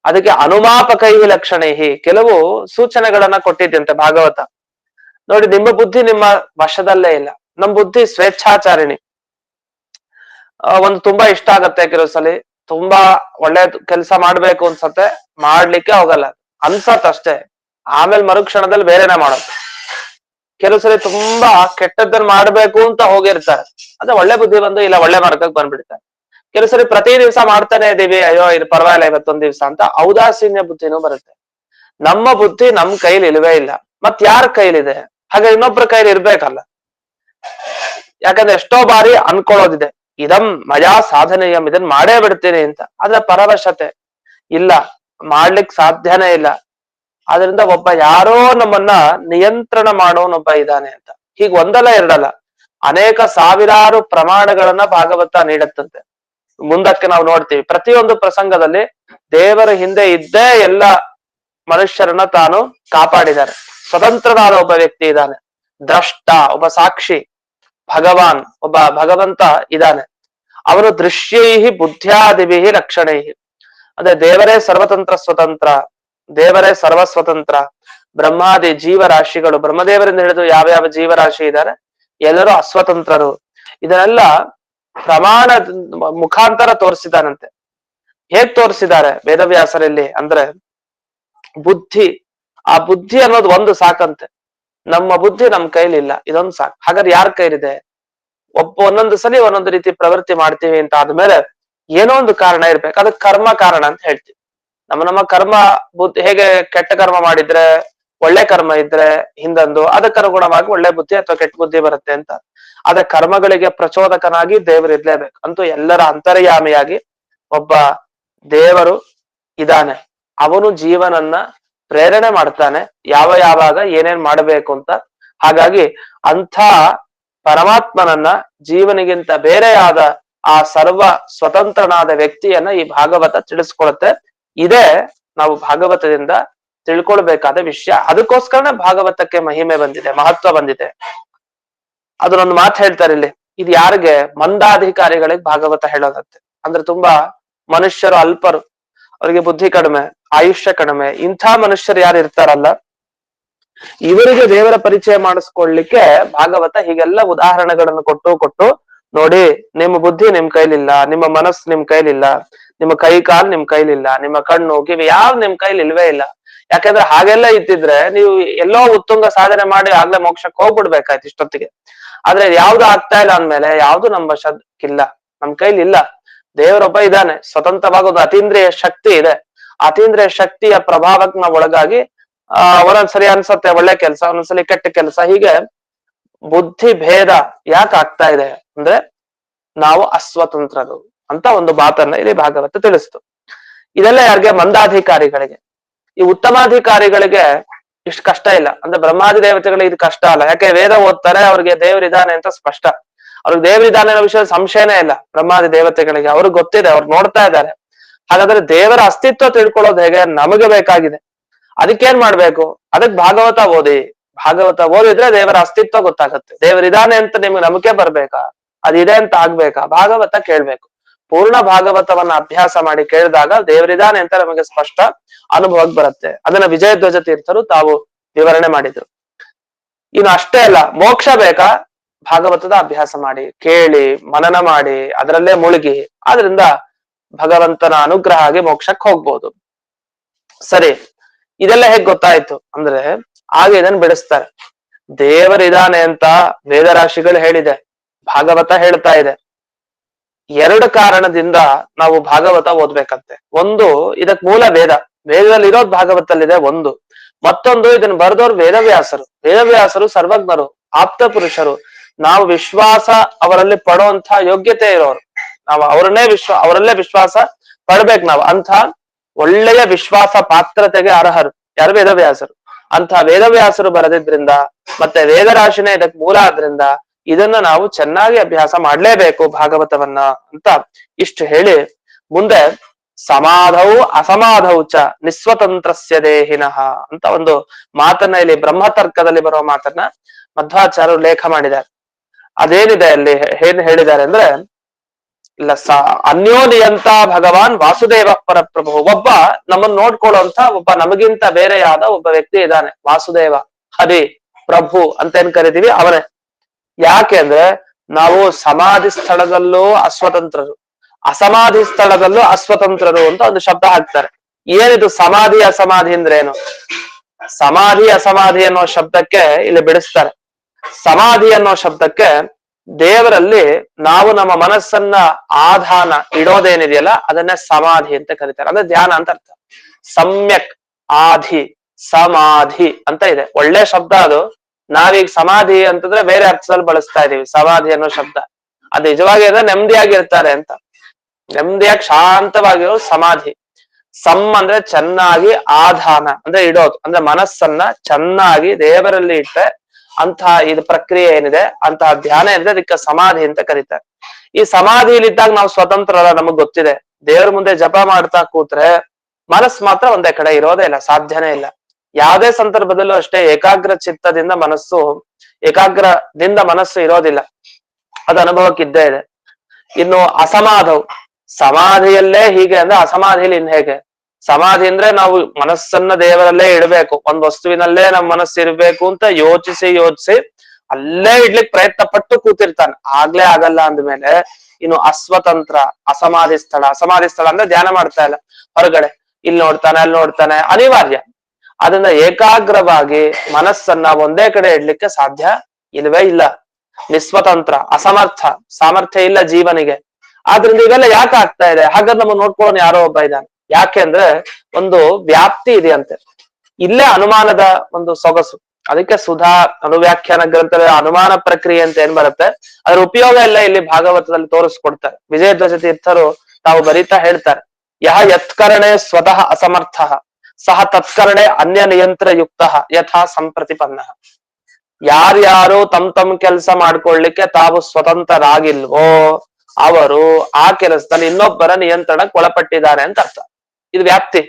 ಅದಕ್ಕೆ ಅನುಮಾಪಕೈ ಲಕ್ಷಣೈಹಿ ಕೆಲವು ಸೂಚನೆಗಳನ್ನ ಕೊಟ್ಟಿದ್ದಂತೆ ಭಾಗವತ. ನೋಡಿ, ನಿಮ್ಮ ಬುದ್ಧಿ ನಿಮ್ಮ ವಶದಲ್ಲೇ ಇಲ್ಲ. ನಮ್ ಬುದ್ಧಿ ಸ್ವೇಚ್ಛಾಚಾರಿಣಿ. ಒಂದು ತುಂಬಾ ಇಷ್ಟ ಆಗತ್ತೆ ಕೆಲವು ಸಲ, ತುಂಬಾ ಒಳ್ಳೆ ಕೆಲಸ ಮಾಡ್ಬೇಕು ಅನ್ಸತ್ತೆ, ಮಾಡ್ಲಿಕ್ಕೆ ಹೋಗಲ್ಲ, ಅನ್ಸತ್ತಷ್ಟೇ, ಆಮೇಲೆ ಮರುಕ್ಷಣದಲ್ಲಿ ಬೇರೆನೆ ಮಾಡೋದು. ಕೆಲವು ಸರಿ ತುಂಬಾ ಕೆಟ್ಟದ್ದನ್ನ ಮಾಡ್ಬೇಕು ಅಂತ ಹೋಗಿರ್ತಾರೆ, ಅದೇ ಒಳ್ಳೆ ಬುದ್ಧಿ ಬಂದು ಇಲ್ಲ ಒಳ್ಳೆ ಮಾರ್ಗಕ್ಕೆ ಬಂದ್ಬಿಡ್ತಾರೆ. ಕೆಲವು ಸರಿ ಪ್ರತಿ ದಿವಸ ಮಾಡ್ತಾನೆ ಇದೀವಿ, ಅಯ್ಯೋ ಇದು ಪರವಾಗಿಲ್ಲ ಇವತ್ತೊಂದ್ ದಿವ್ಸ ಅಂತ ಔದಾಸೀನ್ಯ ಬುದ್ಧಿನೂ ಬರುತ್ತೆ. ನಮ್ಮ ಬುದ್ಧಿ ನಮ್ ಕೈಲಿ ಇಲ್ವೇ ಇಲ್ಲ, ಮತ್ ಯಾರ ಕೈಲಿದೆ? ಹಾಗೆ ಇನ್ನೊಬ್ರ ಕೈಲಿ ಇರ್ಬೇಕಲ್ಲ. ಯಾಕಂದ್ರೆ ಎಷ್ಟೋ ಬಾರಿ ಅನ್ಕೊಳ್ಳೋದಿದೆ, ಇದಂ ಮಜಾ ಸಾಧನೆಯಂ, ಇದನ್ ಮಾಡೇ ಬಿಡ್ತೀನಿ ಅಂತ. ಆದ್ರೆ ಪರವಶತೆ ಇಲ್ಲ, ಮಾಡ್ಲಿಕ್ ಸಾಧ್ಯನೇ ಇಲ್ಲ. ಆದ್ರಿಂದ ಒಬ್ಬ ಯಾರೋ ನಮ್ಮನ್ನ ನಿಯಂತ್ರಣ ಮಾಡೋನೊಬ್ಬ ಇದ್ದಾನೆ ಅಂತ. ಹೀಗ್ ಒಂದಲ್ಲ ಎರಡಲ್ಲ, ಅನೇಕ ಸಾವಿರಾರು ಪ್ರಮಾಣಗಳನ್ನ ಭಾಗವತ ನೀಡುತ್ತಂತೆ. ಮುಂದಕ್ಕೆ ನಾವು ನೋಡ್ತೀವಿ, ಪ್ರತಿಯೊಂದು ಪ್ರಸಂಗದಲ್ಲಿ ದೇವರ ಹಿಂದೆ ಇದ್ದೇ ಎಲ್ಲ ಮನುಷ್ಯರನ್ನ ತಾನು ಕಾಪಾಡಿದ್ದಾರೆ. ಸ್ವತಂತ್ರನಾದ ಒಬ್ಬ ವ್ಯಕ್ತಿ ಇದ್ದಾನೆ, ದ್ರಷ್ಟ ಒಬ್ಬ ಸಾಕ್ಷಿ, ಭಗವಾನ್ ಒಬ್ಬ ಭಗವಂತ ಇದ್ದಾನೆ. ಅವನು ದೃಶ್ಯೈಹಿ ಬುದ್ಧ್ಯಾದಿಭಿ ಲಕ್ಷಣೈಹಿ, ಅಂದ್ರೆ ದೇವರೇ ಸರ್ವತಂತ್ರ ಸ್ವತಂತ್ರ, ದೇವರೇ ಸರ್ವಸ್ವತಂತ್ರ. ಬ್ರಹ್ಮಾದಿ ಜೀವರಾಶಿಗಳು, ಬ್ರಹ್ಮದೇವರಿಂದ ಹಿಡಿದು ಯಾವ್ಯಾವ ಜೀವರಾಶಿ ಇದ್ದಾರೆ ಎಲ್ಲರೂ ಅಸ್ವತಂತ್ರರು. ಇದನ್ನೆಲ್ಲ ಪ್ರಮಾಣ ಮುಖಾಂತರ ತೋರಿಸಿದಾನಂತೆ. ಹೇಗ್ ತೋರಿಸಿದ್ದಾರೆ ವೇದವ್ಯಾಸರಲ್ಲಿ ಅಂದ್ರೆ, ಬುದ್ಧಿ, ಆ ಬುದ್ಧಿ ಅನ್ನೋದು ಒಂದು ಸಾಕಂತೆ. ನಮ್ಮ ಬುದ್ಧಿ ನಮ್ ಕೈಲಿ ಇಲ್ಲ, ಇದೊಂದು ಸಾಕು. ಹಾಗಾದ್ರೆ ಯಾರ ಕೈಲಿದೆ? ಒಂದೊಂದು ಸಲ ಒಂದೊಂದು ರೀತಿ ಪ್ರವೃತ್ತಿ ಮಾಡ್ತೀವಿ ಅಂತ ಆದ್ಮೇಲೆ ಏನೋ ಒಂದು ಕಾರಣ ಇರ್ಬೇಕು, ಅದಕ್ಕೆ ಕರ್ಮ ಕಾರಣ ಅಂತ ಹೇಳ್ತೀವಿ. ನಮ್ಮ ಕರ್ಮ ಬುದ್ಧಿ, ಹೇಗೆ ಕೆಟ್ಟ ಕರ್ಮ ಮಾಡಿದ್ರೆ ಒಳ್ಳೆ ಕರ್ಮ ಇದ್ರೆ ಹಿಂದಂದು ಅದಕ್ಕನುಗುಣವಾಗಿ ಒಳ್ಳೆ ಬುದ್ಧಿ ಅಥವಾ ಕೆಟ್ಟ ಬುದ್ಧಿ ಬರುತ್ತೆ ಅಂತ. ಆದ್ರೆ ಕರ್ಮಗಳಿಗೆ ಪ್ರಚೋದಕನಾಗಿ ದೇವರು ಇರ್ಲೇಬೇಕು. ಅಂತೂ ಎಲ್ಲರ ಅಂತರ್ಯಾಮಿಯಾಗಿ ಒಬ್ಬ ದೇವರು ಇದ್ದಾನೆ. ಅವನು ಜೀವನನ್ನ ಪ್ರೇರಣೆ ಮಾಡ್ತಾನೆ, ಯಾವಾಗ ಏನೇನ್ ಮಾಡಬೇಕು ಅಂತ. ಹಾಗಾಗಿ ಅಂಥ ಪರಮಾತ್ಮನನ್ನ ಜೀವನಿಗಿಂತ ಬೇರೆಯಾದ ಆ ಸರ್ವ ಸ್ವತಂತ್ರನಾದ ವ್ಯಕ್ತಿಯನ್ನ ಈ ಭಾಗವತ ತಿಳಿಸ್ಕೊಳುತ್ತೆ. ಇದೇ ನಾವು ಭಾಗವತದಿಂದ ತಿಳ್ಕೊಳ್ಬೇಕಾದ ವಿಷಯ. ಅದಕ್ಕೋಸ್ಕರನೇ ಭಾಗವತಕ್ಕೆ ಮಹಿಮೆ ಬಂದಿದೆ, ಮಹತ್ವ ಬಂದಿದೆ. ಅದನ್ನೊಂದು ಮಾತು ಹೇಳ್ತಾರೆ ಇಲ್ಲಿ, ಇದು ಯಾರಿಗೆ? ಮಂದಾಧಿಕಾರಿಗಳಿಗೆ ಭಾಗವತ ಹೇಳೋದತ್ತೆ. ಅಂದ್ರೆ ತುಂಬಾ ಮನುಷ್ಯರು ಅಲ್ಪರು, ಅವರಿಗೆ ಬುದ್ಧಿ ಕಡಿಮೆ, ಆಯುಷ್ಯ ಕಡಿಮೆ, ಇಂಥ ಮನುಷ್ಯರು ಯಾರು ಇರ್ತಾರಲ್ಲ, ಇವರಿಗೆ ದೇವರ ಪರಿಚಯ ಮಾಡಿಸ್ಕೊಳ್ಲಿಕ್ಕೆ ಭಾಗವತ ಹೀಗೆಲ್ಲ ಉದಾಹರಣೆಗಳನ್ನು ಕೊಟ್ಟು ನೋಡಿ, ನಿಮ್ಮ ಬುದ್ಧಿ ನಿಮ್ ಕೈಲಿಲ್ಲ, ನಿಮ್ಮ ಮನಸ್ಸು ನಿಮ್ ಕೈಲಿಲ್ಲ, ನಿಮ್ಮ ಕೈ ಕಾಲು ನಿಮ್ ಕೈಲಿಲ್ಲ, ನಿಮ್ಮ ಕಣ್ಣು ಕಿವಿ ಯಾವ್ ನಿಮ್ ಕೈಲಿ ಇಲ್ವೇ ಇಲ್ಲ. ಯಾಕಂದ್ರೆ ಹಾಗೆಲ್ಲ ಇದ್ದಿದ್ರೆ ನೀವು ಎಲ್ಲೋ ಉತ್ತುಂಗ ಸಾಧನೆ ಮಾಡಿ ಆಗ್ಲೇ ಮೋಕ್ಷಕ್ಕೆ ಹೋಗ್ಬಿಡ್ಬೇಕಾಯ್ತು ಇಷ್ಟೊತ್ತಿಗೆ. ಆದ್ರೆ ಯಾವ್ದು ಆಗ್ತಾ ಇಲ್ಲ ಅಂದ್ಮೇಲೆ ಯಾವ್ದು ನಮ್ಮ ವಶಕ್ಕಿಲ್ಲ, ನಮ್ ಕೈಲಿ ಇಲ್ಲ. ದೇವರೊಬ್ಬ ಇದ್ದಾನೆ, ಸ್ವತಂತ್ರವಾಗೋದು ಅತೀಂದ್ರಿಯ ಶಕ್ತಿ ಇದೆ. ಅತೀಂದ್ರಿಯ ಶಕ್ತಿಯ ಪ್ರಭಾವಕ್ಕೆ ನಾವು ಒಳಗಾಗಿ ಒಂದೊಂದ್ಸರಿ ಅನ್ಸತ್ತೆ ಒಳ್ಳೆ ಕೆಲಸ, ಒಂದೊಂದ್ಸಲಿ ಕೆಟ್ಟ ಕೆಲಸ, ಹೀಗೆ ಬುದ್ಧಿ ಭೇದ ಯಾಕೆ ಆಗ್ತಾ ಇದೆ ಅಂದ್ರೆ ನಾವು ಅಸ್ವತಂತ್ರರು ಅಂತ ಒಂದು ಮಾತನ್ನ ಇಲ್ಲಿ ಭಾಗವತ ತಿಳಿಸ್ತು. ಇದೆಲ್ಲ ಯಾರಿಗೆ? ಮಂದಾಧಿಕಾರಿಗಳಿಗೆ. ಈ ಉತ್ತಮಾಧಿಕಾರಿಗಳಿಗೆ ಇಷ್ಟು ಕಷ್ಟ ಇಲ್ಲ. ಅಂದ್ರೆ ಬ್ರಹ್ಮಾದಿ ದೇವತೆಗಳಿಗೆ ಇದು ಕಷ್ಟ ಅಲ್ಲ, ಯಾಕೆ ವೇದ ಓದ್ತಾರೆ, ಅವ್ರಿಗೆ ದೇವರಿದ್ದಾನೆ ಅಂತ ಸ್ಪಷ್ಟ. ಅವ್ರಿಗೆ ದೇವರಿದ್ದಾನೆ ಅನ್ನೋ ವಿಷಯ ಸಂಶಯನೇ ಇಲ್ಲ. ಬ್ರಹ್ಮಾದಿ ದೇವತೆಗಳಿಗೆ ಅವ್ರಿಗೆ ಗೊತ್ತಿದೆ, ಅವ್ರು ನೋಡ್ತಾ ಇದ್ದಾರೆ. ಹಾಗಾದ್ರೆ ದೇವರ ಅಸ್ತಿತ್ವ ತಿಳ್ಕೊಳ್ಳೋದು ಹೇಗೆ? ನಮಗೆ ಬೇಕಾಗಿದೆ. ಅದಕ್ಕೇನ್ ಮಾಡ್ಬೇಕು? ಅದಕ್ ಭಾಗವತ ಓದಿ. ಭಾಗವತ ಓದಿದ್ರೆ ದೇವರ ಅಸ್ತಿತ್ವ ಗೊತ್ತಾಗತ್ತೆ. ದೇವರಿದಾನೆ ಅಂತ ನಿಮ್ಗೆ ನಂಬಿಕೆ ಬರ್ಬೇಕಾ? ಅದಿದೆ ಅಂತ ಆಗ್ಬೇಕಾ? ಭಾಗವತ ಕೇಳ್ಬೇಕು. ಪೂರ್ಣ ಭಾಗವತವನ್ನ ಅಭ್ಯಾಸ ಮಾಡಿ ಕೇಳಿದಾಗ ದೇವರಿದಾನೆ ಅಂತ ನಮಗೆ ಸ್ಪಷ್ಟ ಅನುಭವಕ್ಕೆ ಬರುತ್ತೆ. ಅದನ್ನ ವಿಜಯಧ್ವಜ ತೀರ್ಥರು ತಾವು ವಿವರಣೆ ಮಾಡಿದ್ರು. ಇನ್ನು ಅಷ್ಟೇ ಅಲ್ಲ, ಮೋಕ್ಷ ಬೇಕಾ? ಭಾಗವತದ ಅಭ್ಯಾಸ ಮಾಡಿ, ಕೇಳಿ, ಮನನ ಮಾಡಿ, ಅದರಲ್ಲೇ ಮುಳುಗಿ, ಆದ್ರಿಂದ ಭಗವಂತನ ಅನುಗ್ರಹ ಆಗಿ ಮೋಕ್ಷಕ್ಕೆ ಹೋಗ್ಬೋದು. ಸರಿ, ಇದೆಲ್ಲ ಹೇಗ್ ಗೊತ್ತಾಯ್ತು ಅಂದ್ರೆ ಆಗ ಇದನ್ನ ಬಿಡಿಸ್ತಾರೆ. ದೇವರಿದಾನೆ ಅಂತ ವೇದರಾಶಿಗಳು ಹೇಳಿದೆ, ಭಾಗವತ ಹೇಳ್ತಾ ಇದೆ. ಎರಡು ಕಾರಣದಿಂದ ನಾವು ಭಾಗವತ ಓದ್ಬೇಕಂತೆ. ಒಂದು, ಇದಕ್ ಮೂಲ ವೇದದಲ್ಲಿ ಇರೋದು ಭಾಗವತಲ್ಲಿದೆ ಒಂದು. ಮತ್ತೊಂದು, ಇದನ್ನ ಬರೆದವ್ರು ವೇದವ್ಯಾಸರು. ವೇದವ್ಯಾಸರು ಸರ್ವಜ್ಞರು, ಆಪ್ತ ಪುರುಷರು. ನಾವು ವಿಶ್ವಾಸ ಅವರಲ್ಲಿ ಪಡುವಂತ ಯೋಗ್ಯತೆ ಇರೋರು. ನಾವು ಅವರಲ್ಲೇ ವಿಶ್ವಾಸ ಪಡ್ಬೇಕು. ನಾವು ಅಂಥ ಒಳ್ಳೆಯ ವಿಶ್ವಾಸ ಪಾತ್ರತೆಗೆ ಅರ್ಹರು ಯಾರು? ವೇದವ್ಯಾಸರು. ಅಂತ ವೇದವ್ಯಾಸರು ಬರೆದಿದ್ರಿಂದ ಮತ್ತೆ ವೇದರಾಶಿನೇ ಇದಕ್ ಮೂಲ ಆದ್ರಿಂದ ಇದನ್ನ ನಾವು ಚೆನ್ನಾಗಿ ಅಭ್ಯಾಸ ಮಾಡ್ಲೇಬೇಕು ಭಾಗವತವನ್ನ ಅಂತ ಇಷ್ಟು ಹೇಳಿ ಮುಂದೆ ಸಮಾಧೌ ಅಸಮಾಧೌ ಚ ನಿಸ್ವತಂತ್ರಸ್ಯ ದೇಹಿನಃ ಅಂತ ಒಂದು ಮಾತನ್ನ ಇಲ್ಲಿ ಬ್ರಹ್ಮತರ್ಕದಲ್ಲಿ ಬರುವ ಮಾತನ್ನ ಮಧ್ವಾಚಾರ್ಯರು ಲೇಖ ಮಾಡಿದ್ದಾರೆ. ಅದೇನಿದೆ ಅಲ್ಲಿ ಏನ್ ಹೇಳಿದ್ದಾರೆ ಅಂದ್ರೆ, ಇಲ್ಲ ಅನ್ಯೋನಿಯಂತ ಭಗವಾನ್ ವಾಸುದೇವ ಪರಪ್ರಭು. ಒಬ್ಬ ನಮ್ಮನ್ನು ನೋಡ್ಕೊಳ್ಳುವಂತ ಒಬ್ಬ ನಮಗಿಂತ ಬೇರೆಯಾದ ಒಬ್ಬ ವ್ಯಕ್ತಿ ಇದ್ದಾನೆ, ವಾಸುದೇವ, ಹರಿ, ಪ್ರಭು ಅಂತ ಏನ್ ಕರಿತೀವಿ ಅವನೇ. ಯಾಕೆ ಅಂದ್ರೆ ನಾವು ಸಮಾಧಿ ಸ್ಥಳದಲ್ಲೂ ಅಸ್ವತಂತ್ರರು, ಅಸಮಾಧಿ ಸ್ಥಳದಲ್ಲೂ ಅಸ್ವತಂತ್ರರು ಅಂತ ಒಂದು ಶಬ್ದ ಹಾಕ್ತಾರೆ. ಏನಿದು ಸಮಾಧಿ ಅಸಮಾಧಿ ಅಂದ್ರೆ ಏನು? ಸಮಾಧಿ ಅಸಮಾಧಿ ಅನ್ನೋ ಶಬ್ದಕ್ಕೆ ಇಲ್ಲಿ ಬಿಡಿಸ್ತಾರೆ. ಸಮಾಧಿ ಅನ್ನೋ ಶಬ್ದಕ್ಕೆ ದೇವರಲ್ಲಿ ನಾವು ನಮ್ಮ ಮನಸ್ಸನ್ನ ಆಧಾನ ಇಡೋದೇನಿದೆಯಲ್ಲ ಅದನ್ನೇ ಸಮಾಧಿ ಅಂತ ಕರೀತಾರೆ. ಅಂದ್ರೆ ಧ್ಯಾನ ಅಂತ ಅರ್ಥ. ಸಮ್ಯಕ್ ಆಧಿ ಸಮಾಧಿ ಅಂತ ಇದೆ, ಒಳ್ಳೆ ಶಬ್ದ ಅದು. ನಾವೀಗ ಸಮಾಧಿ ಅಂತಂದ್ರೆ ಬೇರೆ ಅರ್ಥದಲ್ಲಿ ಬಳಸ್ತಾ ಇದೀವಿ. ಸಮಾಧಿ ಅನ್ನೋ ಶಬ್ದ ಅದು ನಿಜವಾಗಿ ಅಂದ್ರೆ ನೆಮ್ಮದಿಯಾಗಿರ್ತಾರೆ ಅಂತ, ನೆಮ್ಮದಿಯಾಗಿ ಶಾಂತವಾಗಿರೋ ಸಮಾಧಿ. ಸಮ್ ಅಂದ್ರೆ ಚೆನ್ನಾಗಿ, ಆಧಾನ ಅಂದ್ರೆ ಇಡೋದು, ಅಂದ್ರೆ ಮನಸ್ಸನ್ನ ಚೆನ್ನಾಗಿ ದೇವರಲ್ಲಿ ಇಟ್ಟರೆ ಅಂತಹ ಇದು ಪ್ರಕ್ರಿಯೆ ಏನಿದೆ, ಅಂತಹ ಧ್ಯಾನ ಏನಿದೆ ಅದಕ್ಕೆ ಸಮಾಧಿ ಅಂತ ಕರೀತಾರೆ. ಈ ಸಮಾಧಿಯಲ್ಲಿದ್ದಾಗ ನಾವು ಸ್ವತಂತ್ರರ, ನಮಗ್ ಗೊತ್ತಿದೆ. ದೇವ್ರ ಮುಂದೆ ಜಪ ಮಾಡ್ತಾ ಕೂತ್ರೆ ಮನಸ್ಸು ಮಾತ್ರ ಒಂದೇ ಕಡೆ ಇರೋದೇ ಇಲ್ಲ, ಸಾಧ್ಯನೇ ಇಲ್ಲ. ಯಾವುದೇ ಸಂದರ್ಭದಲ್ಲೂ ಅಷ್ಟೇ ಏಕಾಗ್ರ ಚಿತ್ತದಿಂದ ಮನಸ್ಸು ಇರೋದಿಲ್ಲ, ಅದು ಅನುಭವಕ್ಕಿದ್ದೇ ಇದೆ. ಇನ್ನು ಅಸಮಾಧವು, ಸಮಾಧಿಯಲ್ಲೇ ಹೀಗೆ ಅಂದ್ರೆ ಅಸಮಾಧಿಯಲ್ಲಿ ಇನ್ ಹೇಗೆ? ಸಮಾಧಿ ಅಂದ್ರೆ ನಾವು ಮನಸ್ಸನ್ನ ದೇವರಲ್ಲೇ ಇಡಬೇಕು, ಒಂದ್ ವಸ್ತುವಿನಲ್ಲೇ ನಮ್ಮ ಮನಸ್ಸು ಇರ್ಬೇಕು ಅಂತ ಯೋಚಿಸಿ ಅಲ್ಲೇ ಇಡ್ಲಿಕ್ಕೆ ಪ್ರಯತ್ನ ಪಟ್ಟು ಕೂತಿರ್ತಾನೆ, ಆಗ್ಲೇ ಆಗಲ್ಲ ಅಂದ್ಮೇಲೆ ಇನ್ನು ಅಸ್ವತಂತ್ರ ಅಸಮಾಧಿ ಸ್ಥಳ ಅಂದ್ರೆ ಧ್ಯಾನ ಮಾಡ್ತಾ ಇಲ್ಲ, ಹೊರಗಡೆ ಇಲ್ಲಿ ನೋಡ್ತಾನೆ ಅಲ್ಲಿ ನೋಡ್ತಾನೆ, ಅನಿವಾರ್ಯ. ಅದನ್ನ ಏಕಾಗ್ರವಾಗಿ ಮನಸ್ಸನ್ನ ಒಂದೇ ಕಡೆ ಇಡ್ಲಿಕ್ಕೆ ಸಾಧ್ಯ ಇಲ್ವೇ ಇಲ್ಲ. ನಿಸ್ವತಂತ್ರ, ಅಸಮರ್ಥ, ಸಾಮರ್ಥ್ಯ ಇಲ್ಲ ಜೀವನಿಗೆ. ಆದ್ರಿಂದ ಇವೆಲ್ಲ ಯಾಕೆ ಆಗ್ತಾ ಇದೆ? ಹಾಗಾದ್ರೆ ನಮ್ಮನ್ನು ನೋಡ್ಕೊಳ್ಳೋನು ಯಾರೋ ಒಬ್ಬ ಇದ್ದಾನೆ. ಯಾಕೆ ಅಂದ್ರೆ ಒಂದು ವ್ಯಾಪ್ತಿ ಇದೆಯಂತೆ. ಇಲ್ಲೇ ಅನುಮಾನದ ಒಂದು ಸೊಗಸು. ಅದಕ್ಕೆ ಸುಧಾ ಅನುವ್ಯಾಖ್ಯಾನ ಗ್ರಂಥದ ಅನುಮಾನ ಪ್ರಕ್ರಿಯೆ ಅಂತ ಏನ್ ಬರುತ್ತೆ, ಅದ್ರ ಉಪಯೋಗ ಎಲ್ಲ ಇಲ್ಲಿ ಭಾಗವತದಲ್ಲಿ ತೋರಿಸ್ಕೊಡ್ತಾರೆ. ವಿಜಯಧ್ವಜ ತೀರ್ಥರು ತಾವು ಬರೀತಾ ಹೇಳ್ತಾರೆ, ಯಹ ಯತ್ಕರಣೆ ಸ್ವತಃ ಅಸಮರ್ಥ ಸಹ ತತ್ಕರಣೆ ಅನ್ಯ ನಿಯಂತ್ರ ಯುಕ್ತ ಯಥಾ ಸಂಪ್ರತಿಪನ್ನ. ಯಾರ್ಯಾರು ತಮ್ ಕೆಲಸ ಮಾಡ್ಕೊಳ್ಲಿಕ್ಕೆ ತಾವು ಸ್ವತಂತ್ರರಾಗಿಲ್ವೋ ಅವರು ಆ ಕೆಲಸದಲ್ಲಿ ಇನ್ನೊಬ್ಬರ ನಿಯಂತ್ರಣಕ್ಕೆ ಒಳಪಟ್ಟಿದ್ದಾರೆ ಅಂತ ಅರ್ಥ. ಇದು ವ್ಯಾಪ್ತಿ.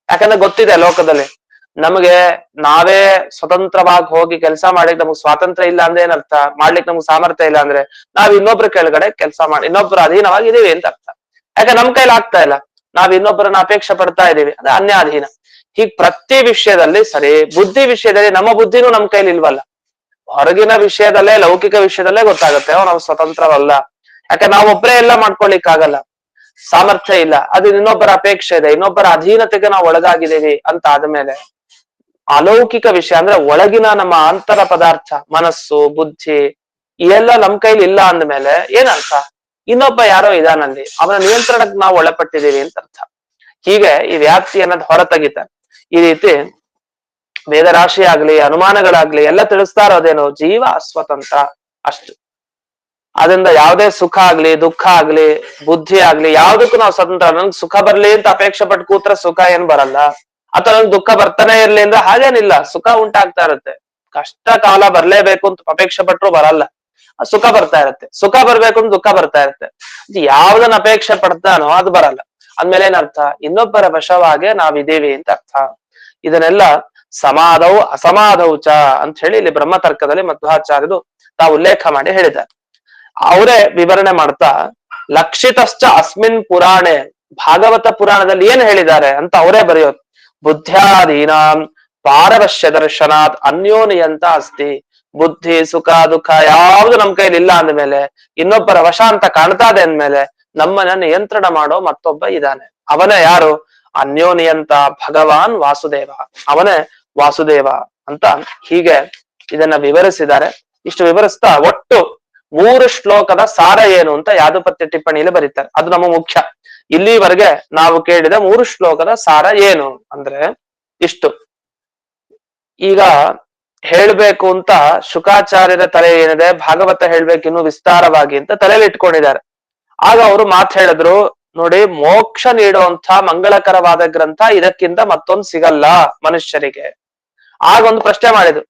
ಯಾಕಂದ್ರೆ ಗೊತ್ತಿದೆ ಲೋಕದಲ್ಲಿ ನಮಗೆ ನಾವೇ ಸ್ವತಂತ್ರವಾಗಿ ಹೋಗಿ ಕೆಲಸ ಮಾಡ್ಲಿಕ್ಕೆ ನಮ್ಗೆ ಸ್ವಾತಂತ್ರ್ಯ ಇಲ್ಲ ಅಂದ್ರೆ ಏನರ್ಥ? ಮಾಡ್ಲಿಕ್ಕೆ ನಮ್ಗೆ ಸಾಮರ್ಥ್ಯ ಇಲ್ಲ ಅಂದ್ರೆ ನಾವ್ ಇನ್ನೊಬ್ರ ಕೆಳಗಡೆ ಕೆಲಸ ಮಾಡಿ ಇನ್ನೊಬ್ರ ಅಧೀನವಾಗಿ ಇದೀವಿ ಅಂತ ಅರ್ಥ. ಯಾಕೆ ನಮ್ ಕೈಲಿ ಆಗ್ತಾ ಇಲ್ಲ, ನಾವ್ ಇನ್ನೊಬ್ಬರನ್ನ ಅಪೇಕ್ಷೆ ಪಡ್ತಾ ಇದೀವಿ, ಅದೇ ಅನ್ಯಾಧೀನ. ಹೀಗ್ ಪ್ರತಿ ವಿಷಯದಲ್ಲಿ ಸರಿ, ಬುದ್ಧಿ ವಿಷಯದಲ್ಲಿ ನಮ್ಮ ಬುದ್ಧಿನೂ ನಮ್ ಕೈಲಿ ಇಲ್ವಲ್ಲ. ಹೊರಗಿನ ವಿಷಯದಲ್ಲೇ, ಲೌಕಿಕ ವಿಷಯದಲ್ಲೇ ಗೊತ್ತಾಗುತ್ತೆ ನಾವು ಸ್ವತಂತ್ರವಲ್ಲ. ಯಾಕೆ ನಾವೊಬ್ಬರೇ ಎಲ್ಲ ಮಾಡ್ಕೊಳ್ಲಿಕ್ ಆಗಲ್ಲ, ಸಾಮರ್ಥ್ಯ ಇಲ್ಲ, ಅದು ಇನ್ನೊಬ್ಬರ ಅಪೇಕ್ಷೆ ಇದೆ, ಇನ್ನೊಬ್ಬರ ಅಧೀನತೆಗೆ ನಾವು ಒಳಗಾಗಿದ್ದೀವಿ ಅಂತ ಆದ್ಮೇಲೆ ಅಲೌಕಿಕ ವಿಷಯ ಅಂದ್ರೆ ಒಳಗಿನ ನಮ್ಮ ಅಂತರ ಪದಾರ್ಥ, ಮನಸ್ಸು ಬುದ್ಧಿ ಇವೆಲ್ಲ ನಮ್ ಕೈಲಿ ಇಲ್ಲ ಅಂದ್ಮೇಲೆ ಏನರ್ಥ? ಇನ್ನೊಬ್ಬ ಯಾರೋ ಇದಾನಲ್ಲಿ, ಅವನ ನಿಯಂತ್ರಣಕ್ಕೆ ನಾವು ಒಳಪಟ್ಟಿದ್ದೀವಿ ಅಂತ ಅರ್ಥ. ಹೀಗೆ ಈ ವ್ಯಾಪ್ತಿ ಅನ್ನೋದು ಹೊರ ತೆಗಿತಾರೆ. ಈ ರೀತಿ ವೇದರಾಶಿ ಆಗ್ಲಿ ಅನುಮಾನಗಳಾಗ್ಲಿ ಎಲ್ಲ ತಿಳಿಸ್ತಾ ಇರೋದೇನು? ಜೀವ ಅಸ್ವತಂತ್ರ ಅಷ್ಟು. ಅದರಿಂದ ಯಾವುದೇ ಸುಖ ಆಗ್ಲಿ ದುಃಖ ಆಗ್ಲಿ ಬುದ್ಧಿ ಆಗ್ಲಿ ಯಾವ್ದಕ್ಕೂ ನಾವು ಸ್ವತಂತ್ರ. ನನ್ಗೆ ಸುಖ ಬರ್ಲಿ ಅಂತ ಅಪೇಕ್ಷೆ ಪಟ್ಟು ಕೂತ್ರೆ ಸುಖ ಏನ್ ಬರಲ್ಲ, ಅಥವಾ ನನ್ಗೆ ದುಃಖ ಬರ್ತಾನೆ ಇರ್ಲಿ ಅಂದ್ರೆ ಹಾಗೇನಿಲ್ಲ, ಸುಖ ಉಂಟಾಗ್ತಾ ಇರುತ್ತೆ. ಕಷ್ಟ ಕಾಲ ಬರ್ಲೇಬೇಕು ಅಂತ ಅಪೇಕ್ಷೆ ಪಟ್ರು ಬರಲ್ಲ, ಸುಖ ಬರ್ತಾ ಇರುತ್ತೆ. ಸುಖ ಬರ್ಬೇಕು ಅಂತ ದುಃಖ ಬರ್ತಾ ಇರುತ್ತೆ. ಯಾವ್ದನ್ನ ಅಪೇಕ್ಷೆ ಪಡ್ತಾನೋ ಅದು ಬರಲ್ಲ. ಅಂದ್ಮೇಲೆ ಏನರ್ಥ? ಇನ್ನೊಬ್ಬರ ವಶವಾಗೆ ನಾವಿದ್ದೀವಿ ಅಂತ ಅರ್ಥ. ಇದನ್ನೆಲ್ಲ ಸಮಾಧವು ಅಸಮಾಧೌಚ ಅಂತ ಹೇಳಿ ಇಲ್ಲಿ ಬ್ರಹ್ಮತರ್ಕದಲ್ಲಿ ಮಧ್ವಾಚಾರ್ಯರು ತಾವು ಉಲ್ಲೇಖ ಮಾಡಿ ಹೇಳಿದ್ದಾರೆ. ಅವರೇ ವಿವರಣೆ ಮಾಡ್ತಾ ಲಕ್ಷಿತಶ್ಚ ಅಸ್ಮಿನ್ ಪುರಾಣೆ, ಭಾಗವತ ಪುರಾಣದಲ್ಲಿ ಏನ್ ಹೇಳಿದ್ದಾರೆ ಅಂತ ಅವರೇ ಬರೆಯೋದು. ಬುದ್ಧ್ಯಾದೀನಾಂ ಪಾರವಶ್ಯ ದರ್ಶನಾತ್ ಅನ್ಯೋನಿಯಂತ ಅಸ್ತಿ. ಬುದ್ಧಿ ಸುಖ ದುಃಖ ಯಾವ್ದು ನಮ್ ಕೈಲಿ ಇಲ್ಲ ಅಂದ್ಮೇಲೆ, ಇನ್ನೊಬ್ಬರ ವಶ ಅಂತ ಕಾಣ್ತಾ ಇದೆ ಅಂದ್ಮೇಲೆ ನಮ್ಮನ್ನ ನಿಯಂತ್ರಣ ಮಾಡೋ ಮತ್ತೊಬ್ಬ ಇದ್ದಾನೆ. ಅವನೇ ಯಾರು? ಅನ್ಯೋನಿಯಂತ ಭಗವಾನ್ ವಾಸುದೇವ, ಅವನೇ ವಾಸುದೇವ ಅಂತ ಹೀಗೆ ಇದನ್ನ ವಿವರಿಸಿದ್ದಾರೆ. ಇಷ್ಟು ವಿವರಿಸ್ತಾ ಒಟ್ಟು 3 ಶ್ಲೋಕದ ಸಾರ ಏನು ಅಂತ ಯಾದುಪತ್ಯ ಟಿಪ್ಪಣಿಯಲ್ಲಿ ಬರೀತಾರೆ. ಅದು ನಮ್ಮ ಮುಖ್ಯ. ಇಲ್ಲಿವರೆಗೆ ನಾವು ಕೇಳಿದ 3 ಶ್ಲೋಕದ ಸಾರ ಏನು ಅಂದ್ರೆ ಇಷ್ಟು. ಈಗ ಹೇಳ್ಬೇಕು ಅಂತ ಶುಕಾಚಾರ್ಯರ ತಲೆ ಏನಿದೆ, ಭಾಗವತ ಹೇಳ್ಬೇಕು ಇನ್ನು ವಿಸ್ತಾರವಾಗಿ ಅಂತ ತಲೆಯಲ್ಲಿ ಇಟ್ಕೊಂಡಿದ್ದಾರೆ. ಆಗ ಅವರು ಮಾತು ಹೇಳಿದ್ರು, ನೋಡಿ ಮೋಕ್ಷ ನೀಡುವಂತ ಮಂಗಳಕರವಾದ ಗ್ರಂಥ ಇದಕ್ಕಿಂತ ಮತ್ತೊಂದು ಸಿಗಲ್ಲ ಮನುಷ್ಯರಿಗೆ. ಆಗ ಒಂದು ಪ್ರಶ್ನೆ ಮಾಡಿದ್ರು,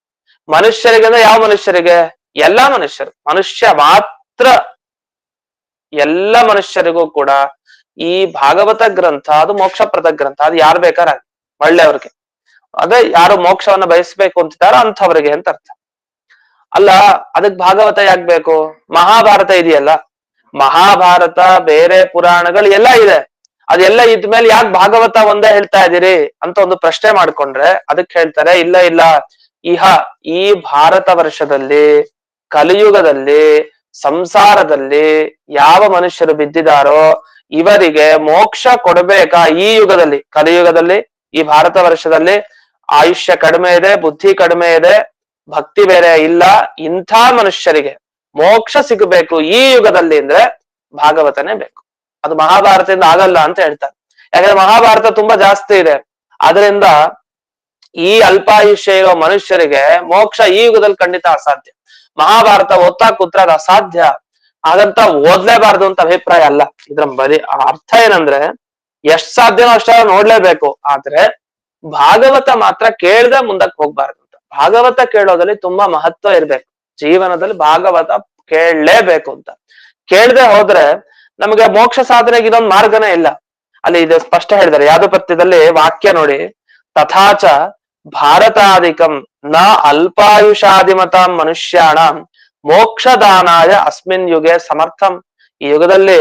ಮನುಷ್ಯರಿಗೆ ಅಂದ್ರೆ ಯಾವ ಮನುಷ್ಯರಿಗೆ? ಎಲ್ಲಾ ಮನುಷ್ಯರು. ಮನುಷ್ಯ ಮಾತ್ರ, ಎಲ್ಲ ಮನುಷ್ಯರಿಗೂ ಕೂಡ ಈ ಭಾಗವತ ಗ್ರಂಥ ಅದು ಮೋಕ್ಷಪ್ರದ ಗ್ರಂಥ. ಅದು ಯಾರು ಬೇಕಾದ್ರೆ ಒಳ್ಳೆಯವ್ರಿಗೆ, ಅದೇ ಯಾರು ಮೋಕ್ಷವನ್ನ ಬಯಸ್ಬೇಕು ಅಂತಿದ್ದಾರೋ ಅಂಥವ್ರಿಗೆ ಅಂತ ಅರ್ಥ. ಅಲ್ಲ ಅದಕ್ ಭಾಗವತ ಯಾಕೆ ಬೇಕು? ಮಹಾಭಾರತ ಇದೆಯಲ್ಲ, ಮಹಾಭಾರತ ಬೇರೆ ಪುರಾಣಗಳು ಎಲ್ಲ ಇದೆ, ಅದೆಲ್ಲ ಇದ್ಮೇಲೆ ಯಾಕೆ ಭಾಗವತ ಒಂದೇ ಹೇಳ್ತಾ ಇದ್ದೀರಿ ಅಂತ ಒಂದು ಪ್ರಶ್ನೆ ಮಾಡ್ಕೊಂಡ್ರೆ ಅದಕ್ಕೆ ಹೇಳ್ತಾರೆ, ಇಲ್ಲ ಇಲ್ಲ, ಈ ಭಾರತ ವರ್ಷದಲ್ಲಿ ಕಲಿಯುಗದಲ್ಲಿ ಸಂಸಾರದಲ್ಲಿ ಯಾವ ಮನುಷ್ಯರು ಬಿದ್ದಿದಾರೋ, ಇವರಿಗೆ ಮೋಕ್ಷ ಕೊಡಬೇಕಾ ಈ ಯುಗದಲ್ಲಿ, ಕಲಿಯುಗದಲ್ಲಿ, ಈ ಭಾರತ ವರ್ಷದಲ್ಲಿ ಆಯುಷ್ಯ ಕಡಿಮೆ ಇದೆ, ಬುದ್ಧಿ ಕಡಿಮೆ ಇದೆ, ಭಕ್ತಿ ಬೇರೆ ಇಲ್ಲ, ಇಂಥ ಮನುಷ್ಯರಿಗೆ ಮೋಕ್ಷ ಸಿಗಬೇಕು ಈ ಯುಗದಲ್ಲಿ ಅಂದ್ರೆ ಭಾಗವತನೇ ಬೇಕು. ಅದು ಮಹಾಭಾರತದಿಂದ ಆಗಲ್ಲ ಅಂತ ಹೇಳ್ತಾರೆ. ಯಾಕಂದ್ರೆ ಮಹಾಭಾರತ ತುಂಬಾ ಜಾಸ್ತಿ ಇದೆ. ಅದರಿಂದ ಈ ಅಲ್ಪಾಯುಷ್ಯ ಇರೋ ಮನುಷ್ಯರಿಗೆ ಮೋಕ್ಷ ಈ ಯುಗದಲ್ಲಿ ಖಂಡಿತ ಅಸಾಧ್ಯ. ಮಹಾಭಾರತ ಓದ್ತಾ ಕೂತ್ರೆ ಅದು ಅಸಾಧ್ಯ, ಹಾಗಂತ ಓದ್ಲೇಬಾರ್ದು ಅಂತ ಅಭಿಪ್ರಾಯ ಅಲ್ಲ. ಇದ್ರ ಬರೀ ಅರ್ಥ ಏನಂದ್ರೆ ಎಷ್ಟ್ ಸಾಧ್ಯನೋ ಅಷ್ಟ ನೋಡ್ಲೇಬೇಕು, ಆದ್ರೆ ಭಾಗವತ ಮಾತ್ರ ಕೇಳ್ದೆ ಮುಂದಕ್ಕೆ ಹೋಗ್ಬಾರ್ದು ಅಂತ. ಭಾಗವತ ಕೇಳೋದ್ರಲ್ಲಿ ತುಂಬಾ ಮಹತ್ವ ಇರ್ಬೇಕು. ಜೀವನದಲ್ಲಿ ಭಾಗವತ ಕೇಳಲೇಬೇಕು ಅಂತ. ಕೇಳದೆ ಹೋದ್ರೆ ನಮಗೆ ಮೋಕ್ಷ ಸಾಧನೆಗೆ ಇದೊಂದು ಮಾರ್ಗನೇ ಇಲ್ಲ. ಅಲ್ಲಿ ಇದು ಸ್ಪಷ್ಟ ಹೇಳಿದ್ದಾರೆ ಯಾದಪತ್ಯದಲ್ಲಿ ವಾಕ್ಯ ನೋಡಿ, ತಥಾಚ ಭಾರತಾದಿಕಂ ನ ಅಲ್ಪಾಯುಷಾದಿಮತ ಮನುಷ್ಯಾಣ ಮೋಕ್ಷದಾನಾಯ ಅಸ್ಮಿನ್ ಯುಗೆ ಸಮರ್ಥಂ. ಈ ಯುಗದಲ್ಲಿ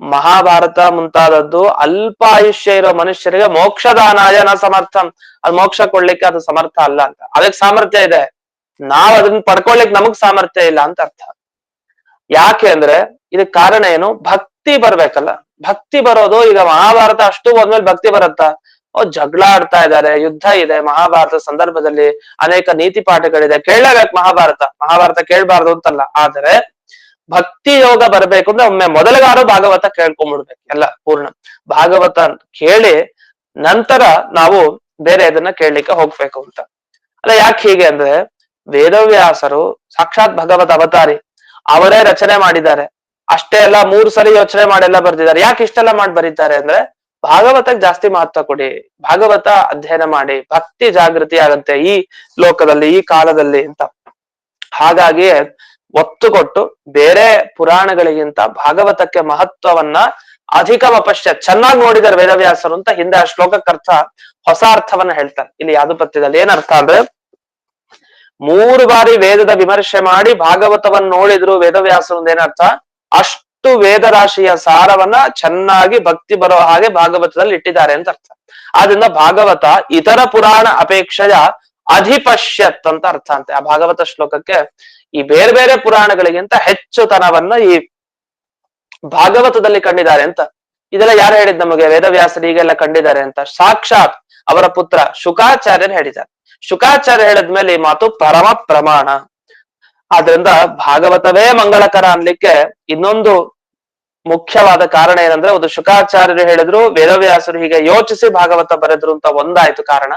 ಮಹಾಭಾರತ ಮುಂತಾದದ್ದು ಅಲ್ಪಾಯುಷ್ಯ ಇರೋ ಮನುಷ್ಯರಿಗೆ ಮೋಕ್ಷದಾನಾಯ ನ ಸಮರ್ಥಂ, ಅದು ಮೋಕ್ಷ ಕೊಡ್ಲಿಕ್ಕೆ ಅದು ಸಮರ್ಥ ಅಲ್ಲ ಅಂತ. ಅದಕ್ಕೆ ಸಾಮರ್ಥ್ಯ ಇದೆ, ನಾವ್ ಅದನ್ನ ಪಡ್ಕೊಳ್ಲಿಕ್ಕೆ ನಮಗ್ ಸಾಮರ್ಥ್ಯ ಇಲ್ಲ ಅಂತ ಅರ್ಥ. ಯಾಕೆ ಅಂದ್ರೆ ಇದಕ್ ಕಾರಣ ಏನು? ಭಕ್ತಿ ಬರ್ಬೇಕಲ್ಲ. ಭಕ್ತಿ ಬರೋದು, ಈಗ ಮಹಾಭಾರತ ಅಷ್ಟು ಹೋದ್ಮೇಲೆ ಭಕ್ತಿ ಬರುತ್ತಾ? ಜಗಳ ಆಡ್ತಾ ಇದ್ದಾರೆ, ಯುದ್ಧ ಇದೆ ಮಹಾಭಾರತ ಸಂದರ್ಭದಲ್ಲಿ, ಅನೇಕ ನೀತಿ ಪಾಠಗಳಿದೆ, ಕೇಳಲೇಬೇಕು ಮಹಾಭಾರತ. ಮಹಾಭಾರತ ಕೇಳ್ಬಾರ್ದು ಅಂತಲ್ಲ, ಆದ್ರೆ ಭಕ್ತಿ ಯೋಗ ಬರ್ಬೇಕು ಅಂದ್ರೆ ಒಮ್ಮೆ ಮೊದಲಿಗಾರು ಭಾಗವತ ಕೇಳ್ಕೊಂಡ್ಬಿಡ್ಬೇಕು ಎಲ್ಲ ಪೂರ್ಣ. ಭಾಗವತ ಕೇಳಿ ನಂತರ ನಾವು ಬೇರೆ ಇದನ್ನ ಕೇಳಲಿಕ್ಕೆ ಹೋಗ್ಬೇಕು ಅಂತ. ಅಲ್ಲ ಯಾಕೆ ಹೀಗೆ ಅಂದ್ರೆ ವೇದವ್ಯಾಸರು ಸಾಕ್ಷಾತ್ ಭಗವತ್ ಅವತಾರಿ, ಅವರೇ ರಚನೆ ಮಾಡಿದ್ದಾರೆ. ಅಷ್ಟೇ ಎಲ್ಲ 3 ಸರಿ ಯೋಚನೆ ಮಾಡೆಲ್ಲ ಬರ್ದಿದ್ದಾರೆ. ಯಾಕೆ ಇಷ್ಟೆಲ್ಲ ಮಾಡಿ ಬರೀತಾರೆ ಅಂದ್ರೆ ಭಾಗವತಕ್ಕೆ ಜಾಸ್ತಿ ಮಹತ್ವ ಕೊಡಿ, ಭಾಗವತ ಅಧ್ಯಯನ ಮಾಡಿ, ಭಕ್ತಿ ಜಾಗೃತಿ ಆಗತ್ತೆ ಈ ಲೋಕದಲ್ಲಿ, ಈ ಕಾಲದಲ್ಲಿ ಅಂತ. ಹಾಗಾಗಿ ಒತ್ತು ಕೊಟ್ಟು ಬೇರೆ ಪುರಾಣಗಳಿಗಿಂತ ಭಾಗವತಕ್ಕೆ ಮಹತ್ವವನ್ನ ಅಧಿಕಮಪಶ್ಯ ಚೆನ್ನಾಗಿ ನೋಡಿದ್ದಾರೆ ವೇದವ್ಯಾಸರು ಅಂತ ಹಿಂದೆ ಆ ಶ್ಲೋಕಕ್ಕೆ ಅರ್ಥ, ಹೊಸ ಅರ್ಥವನ್ನ ಹೇಳ್ತಾರೆ ಇಲ್ಲಿ ಯಾದಪತ್ಯದಲ್ಲಿ. ಏನರ್ಥ ಅಂದ್ರೆ 3 ಬಾರಿ ವೇದದ ವಿಮರ್ಶೆ ಮಾಡಿ ಭಾಗವತವನ್ನು ನೋಡಿದ್ರು ವೇದವ್ಯಾಸರು. ಏನರ್ಥ? ಅಷ್ಟು ವೇದರಾಶಿಯ ಸಾರವನ್ನ ಚೆನ್ನಾಗಿ ಭಕ್ತಿ ಬರೋ ಹಾಗೆ ಭಾಗವತದಲ್ಲಿ ಇಟ್ಟಿದ್ದಾರೆ ಅಂತ ಅರ್ಥ. ಆದ್ರಿಂದ ಭಾಗವತ ಇತರ ಪುರಾಣ ಅಪೇಕ್ಷೆಯ ಅಧಿಪಶ್ಯತ್ ಅಂತ ಅರ್ಥ ಅಂತೆ ಆ ಭಾಗವತ ಶ್ಲೋಕಕ್ಕೆ. ಈ ಬೇರೆ ಬೇರೆ ಪುರಾಣಗಳಿಗಿಂತ ಹೆಚ್ಚುತನವನ್ನ ಈ ಭಾಗವತದಲ್ಲಿ ಕಂಡಿದ್ದಾರೆ ಅಂತ. ಇದೆಲ್ಲ ಯಾರು ಹೇಳಿದ್ ನಮಗೆ? ವೇದವ್ಯಾಸರು ಹೀಗೆಲ್ಲ ಕಂಡಿದ್ದಾರೆ ಅಂತ ಸಾಕ್ಷಾತ್ ಅವರ ಪುತ್ರ ಶುಕಾಚಾರ್ಯರು ಹೇಳಿದ್ದಾರೆ. ಶುಕಾಚಾರ್ಯ ಹೇಳಿದ್ಮೇಲೆ ಈ ಮಾತು ಪರಮ ಪ್ರಮಾಣ. ಆದ್ರಿಂದ ಭಾಗವತವೇ ಮಂಗಳಕರ ಅನ್ಲಿಕ್ಕೆ ಇನ್ನೊಂದು ಮುಖ್ಯವಾದ ಕಾರಣ ಏನಂದ್ರೆ, ಒಂದು ಶುಕಾಚಾರ್ಯರು ಹೇಳಿದ್ರು, ವೇದವ್ಯಾಸರು ಹೀಗೆ ಯೋಚಿಸಿ ಭಾಗವತ ಬರೆದ್ರು ಅಂತ ಒಂದಾಯ್ತು ಕಾರಣ.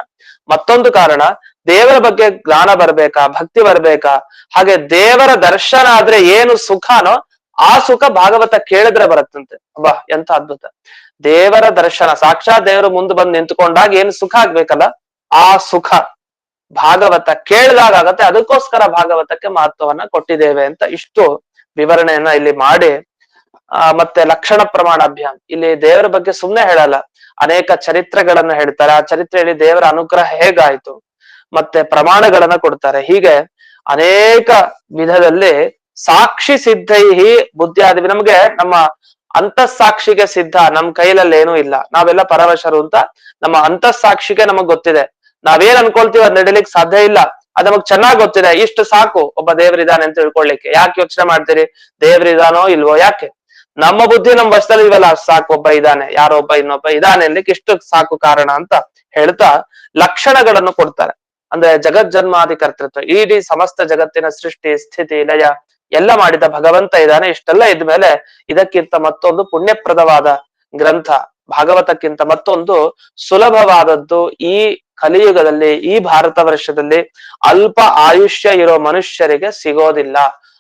ಮತ್ತೊಂದು ಕಾರಣ, ದೇವರ ಬಗ್ಗೆ ಜ್ಞಾನ ಬರ್ಬೇಕಾ, ಭಕ್ತಿ ಬರ್ಬೇಕಾ, ಹಾಗೆ ದೇವರ ದರ್ಶನ ಆದ್ರೆ ಏನು ಸುಖನೋ ಆ ಸುಖ ಭಾಗವತ ಕೇಳಿದ್ರೆ ಬರುತ್ತಂತೆ. ಅಬ್ಬಾ ಎಂತ ಅದ್ಭುತ! ದೇವರ ದರ್ಶನ, ಸಾಕ್ಷಾತ್ ದೇವರು ಮುಂದೆ ಬಂದು ನಿಂತ್ಕೊಂಡಾಗ ಏನ್ ಸುಖ ಆಗ್ಬೇಕಲ್ಲ, ಆ ಸುಖ ಭಾಗವತ ಕೇಳಿದಾಗ ಆಗತ್ತೆ. ಅದಕ್ಕೋಸ್ಕರ ಭಾಗವತಕ್ಕೆ ಮಹತ್ವವನ್ನ ಕೊಟ್ಟಿದ್ದೇವೆ ಅಂತ ಇಷ್ಟು ವಿವರಣೆಯನ್ನ ಇಲ್ಲಿ ಮಾಡಿ, ಮತ್ತೆ ಲಕ್ಷಣ ಪ್ರಮಾಣ ಅಭಿಯಾನ, ಇಲ್ಲಿ ದೇವರ ಬಗ್ಗೆ ಸುಮ್ನೆ ಹೇಳಲ್ಲ, ಅನೇಕ ಚರಿತ್ರೆಗಳನ್ನ ಹೇಳ್ತಾರೆ. ಆ ಚರಿತ್ರೆಯಲ್ಲಿ ದೇವರ ಅನುಗ್ರಹ ಹೇಗಾಯ್ತು, ಮತ್ತೆ ಪ್ರಮಾಣಗಳನ್ನ ಕೊಡ್ತಾರೆ. ಹೀಗೆ ಅನೇಕ ವಿಧದಲ್ಲಿ ಸಾಕ್ಷಿ ಸಿದ್ಧೈಹಿ ಬುದ್ಧಿಯಾದಿ, ನಮ್ಗೆ ನಮ್ಮ ಅಂತಃಸಾಕ್ಷಿಗೆ ಸಿದ್ಧ, ನಮ್ ಕೈಲಲ್ಲಿ ಏನೂ ಇಲ್ಲ, ನಾವೆಲ್ಲ ಪರವಶರು ಅಂತ ನಮ್ಮ ಅಂತಃಸಾಕ್ಷಿಗೆ ನಮಗ್ ಗೊತ್ತಿದೆ. ನಾವೇನ್ ಅನ್ಕೊಳ್ತೀವಿ ಅದ್ ನಡಿಲಿಕ್ಕೆ ಸಾಧ್ಯ ಇಲ್ಲ, ಅದ್ ನಮಗ್ ಚೆನ್ನಾಗ್ ಗೊತ್ತಿದೆ. ಇಷ್ಟು ಸಾಕು ಒಬ್ಬ ದೇವರಿದ್ದಾನೆ ಅಂತ ತಿಳ್ಕೊಳ್ಲಿಕ್ಕೆ. ಯಾಕೆ ಯೋಚನೆ ಮಾಡ್ತೀರಿ ದೇವ್ರಿದಾನೋ ಇಲ್ವೋ? ಯಾಕೆ? ನಮ್ಮ ಬುದ್ಧಿ ನಮ್ ವಶದಲ್ಲಿ ಇವೆಲ್ಲ ಸಾಕು, ಒಬ್ಬ ಇದ್ದಾನೆ, ಯಾರೋ ಒಬ್ಬ ಇನ್ನೊಬ್ಬ ಇದ್ದಾನೆ ಅನ್ಲಿಕ್ಕೆ ಇಷ್ಟು ಸಾಕು ಕಾರಣ ಅಂತ ಹೇಳ್ತಾ ಲಕ್ಷಣಗಳನ್ನು ಕೊಡ್ತಾರೆ. ಅಂದ್ರೆ ಜಗಜ್ಜನ್ಮಾದಿ ಕರ್ತೃತ್ವ, ಇಡೀ ಸಮಸ್ತ ಜಗತ್ತಿನ ಸೃಷ್ಟಿ ಸ್ಥಿತಿ ಲಯ ಎಲ್ಲ ಮಾಡಿದ ಭಗವಂತ ಇದ್ದಾನೆ. ಇಷ್ಟೆಲ್ಲ ಇದ್ಮೇಲೆ ಇದಕ್ಕಿಂತ ಮತ್ತೊಂದು ಪುಣ್ಯಪ್ರದವಾದ ಗ್ರಂಥ ಭಾಗವತಕ್ಕಿಂತ ಮತ್ತೊಂದು ಸುಲಭವಾದದ್ದು ಈ ಕಲಿಯುಗದಲ್ಲಿ, ಈ ಭಾರತ ವರ್ಷದಲ್ಲಿ ಅಲ್ಪ ಆಯುಷ್ಯ ಇರೋ ಮನುಷ್ಯರಿಗೆ ಸಿಗೋದಿಲ್ಲ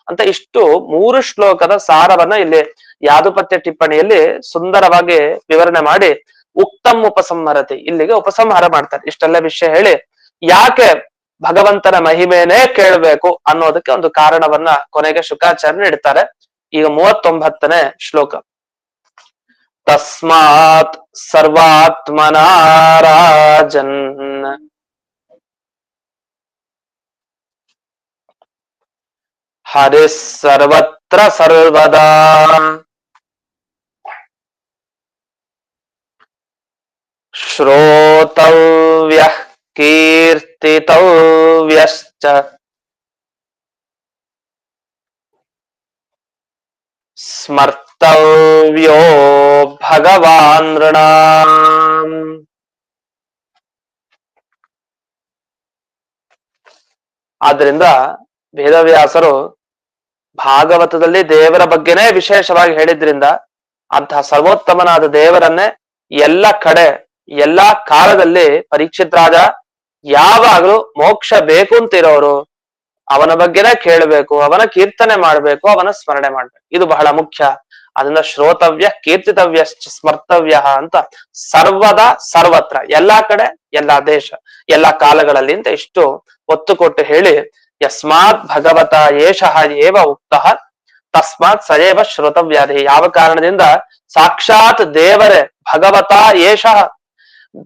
ಅಂತ ಇಷ್ಟು 3 ಶ್ಲೋಕದ ಸಾರವನ್ನ ಇಲ್ಲಿ ಯಾದುಪತ್ಯ ಟಿಪ್ಪಣಿಯಲ್ಲಿ ಸುಂದರವಾಗಿ ವಿವರಣೆ ಮಾಡಿ ಉಕ್ತಂ ಉಪಸಂಹರತಿ, ಇಲ್ಲಿಗೆ ಉಪಸಂಹಾರ ಮಾಡ್ತಾರೆ. ಇಷ್ಟೆಲ್ಲ ವಿಷಯ ಹೇಳಿ ಯಾಕೆ ಭಗವಂತನ ಮಹಿಮೆನೇ ಕೇಳಬೇಕು ಅನ್ನೋದಕ್ಕೆ ಒಂದು ಕಾರಣವನ್ನ ಕೊನೆಗೆ ಶುಕಾಚಾರ್ಯ ನೀಡ್ತಾರೆ. ಈಗ 39ನೇ ಶ್ಲೋಕ. ತಸ್ಮಾತ್ ಸರ್ವಾತ್ಮನಾರಾಜನ್ ಹರಿ ಸರ್ವತ್ರ ಸರ್ವದಾ ಶ್ರೋತವ್ಯಃ ಕೀರ್ತಿತವ್ಯಶ್ಚ ಸ್ಮರ್ತವ್ಯೋ ಭಗವಾನ್ ನೃಣಾಂ. ಆದ್ರಿಂದ ವೇದವ್ಯಾಸರು ಭಾಗವತದಲ್ಲಿ ದೇವರ ಬಗ್ಗೆನೇ ವಿಶೇಷವಾಗಿ ಹೇಳಿದ್ರಿಂದ ಅಂತಹ ಸರ್ವೋತ್ತಮನಾದ ದೇವರನ್ನೇ ಎಲ್ಲ ಕಡೆ ಎಲ್ಲಾ ಕಾಲದಲ್ಲಿ ಪರೀಕ್ಷಿತ್ ರಾಜ ಯಾವಾಗಲೂ ಮೋಕ್ಷ ಬೇಕು ಅಂತಿರೋರು ಅವನ ಬಗ್ಗೆನೇ ಕೇಳಬೇಕು, ಅವನ ಕೀರ್ತನೆ ಮಾಡ್ಬೇಕು, ಅವನ ಸ್ಮರಣೆ ಮಾಡ್ಬೇಕು. ಇದು ಬಹಳ ಮುಖ್ಯ. ಅದನ್ನ ಶ್ರೋತವ್ಯ ಕೀರ್ತಿತವ್ಯ ಸ್ಮರ್ತವ್ಯ ಅಂತ ಸರ್ವದ ಸರ್ವತ್ರ ಎಲ್ಲಾ ಕಡೆ ಎಲ್ಲಾ ದೇಶ ಎಲ್ಲಾ ಕಾಲಗಳಲ್ಲಿ ಅಂತ ಇಷ್ಟು ಒತ್ತು ಕೊಟ್ಟು ಹೇಳಿ, ಯಸ್ಮಾತ್ ಭಗವತ ಏಷಃ ಏವ ಉಕ್ತಃ ತಸ್ಮಾತ್ ಸಯೇವ ಶ್ರೋತವ್ಯಾಧಿ. ಯಾವ ಕಾರಣದಿಂದ ಸಾಕ್ಷಾತ್ ದೇವರೇ ಭಗವತ ಏಷಃ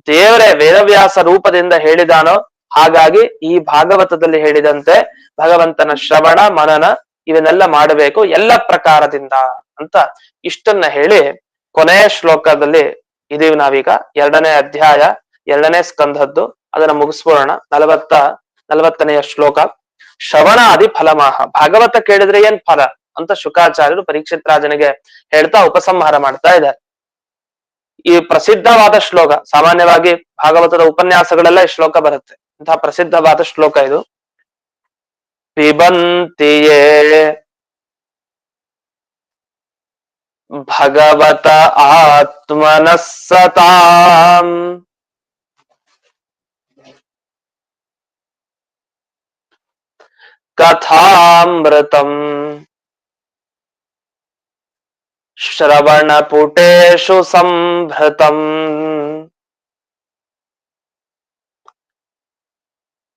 ದೇವರೇ ವೇದವ್ಯಾಸ ರೂಪದಿಂದ ಹೇಳಿದಾನೋ ಹಾಗಾಗಿ ಈ ಭಾಗವತದಲ್ಲಿ ಹೇಳಿದಂತೆ ಭಗವಂತನ ಶ್ರವಣ ಮನನ ಇವನ್ನೆಲ್ಲ ಮಾಡಬೇಕು ಎಲ್ಲ ಪ್ರಕಾರದಿಂದ ಅಂತ ಇಷ್ಟನ್ನ ಹೇಳಿ ಕೊನೆಯ ಶ್ಲೋಕದಲ್ಲಿ ಇದೀವಿ ನಾವೀಗ. 2ನೇ ಅಧ್ಯಾಯ 2ನೇ ಸ್ಕಂಧದ್ದು, ಅದನ್ನ ಮುಗಿಸ್ಬೋಣ. 40ನೇ ಶ್ಲೋಕ. ಶ್ರವಣಾದಿ ಫಲಮಾಹ. ಭಾಗವತ ಕೇಳಿದ್ರೆ ಏನ್ ಫಲ ಅಂತ ಶುಕಾಚಾರ್ಯರು ಪರೀಕ್ಷಿತ್ ರಾಜನಿಗೆ ಹೇಳ್ತಾ ಉಪಸಂಹಾರ ಮಾಡ್ತಾ ಇದ್ದಾರೆ. ಈ ಪ್ರಸಿದ್ಧವಾದ ಶ್ಲೋಕ, ಸಾಮಾನ್ಯವಾಗಿ ಭಾಗವತದ ಉಪನ್ಯಾಸಗಳೆಲ್ಲ ಈ ಶ್ಲೋಕ ಬರುತ್ತೆ. ಇಂತಹ ಪ್ರಸಿದ್ಧವಾದ ಶ್ಲೋಕ ಇದು. ಪಿಬಂತಿಯೇ ಭಗವತ ಆತ್ಮನಸ್ಸತಾಂ ಕಥಾಮೃತಂ ಶ್ರವಣಪುಟೇಷು ಸಂಭೃತಂ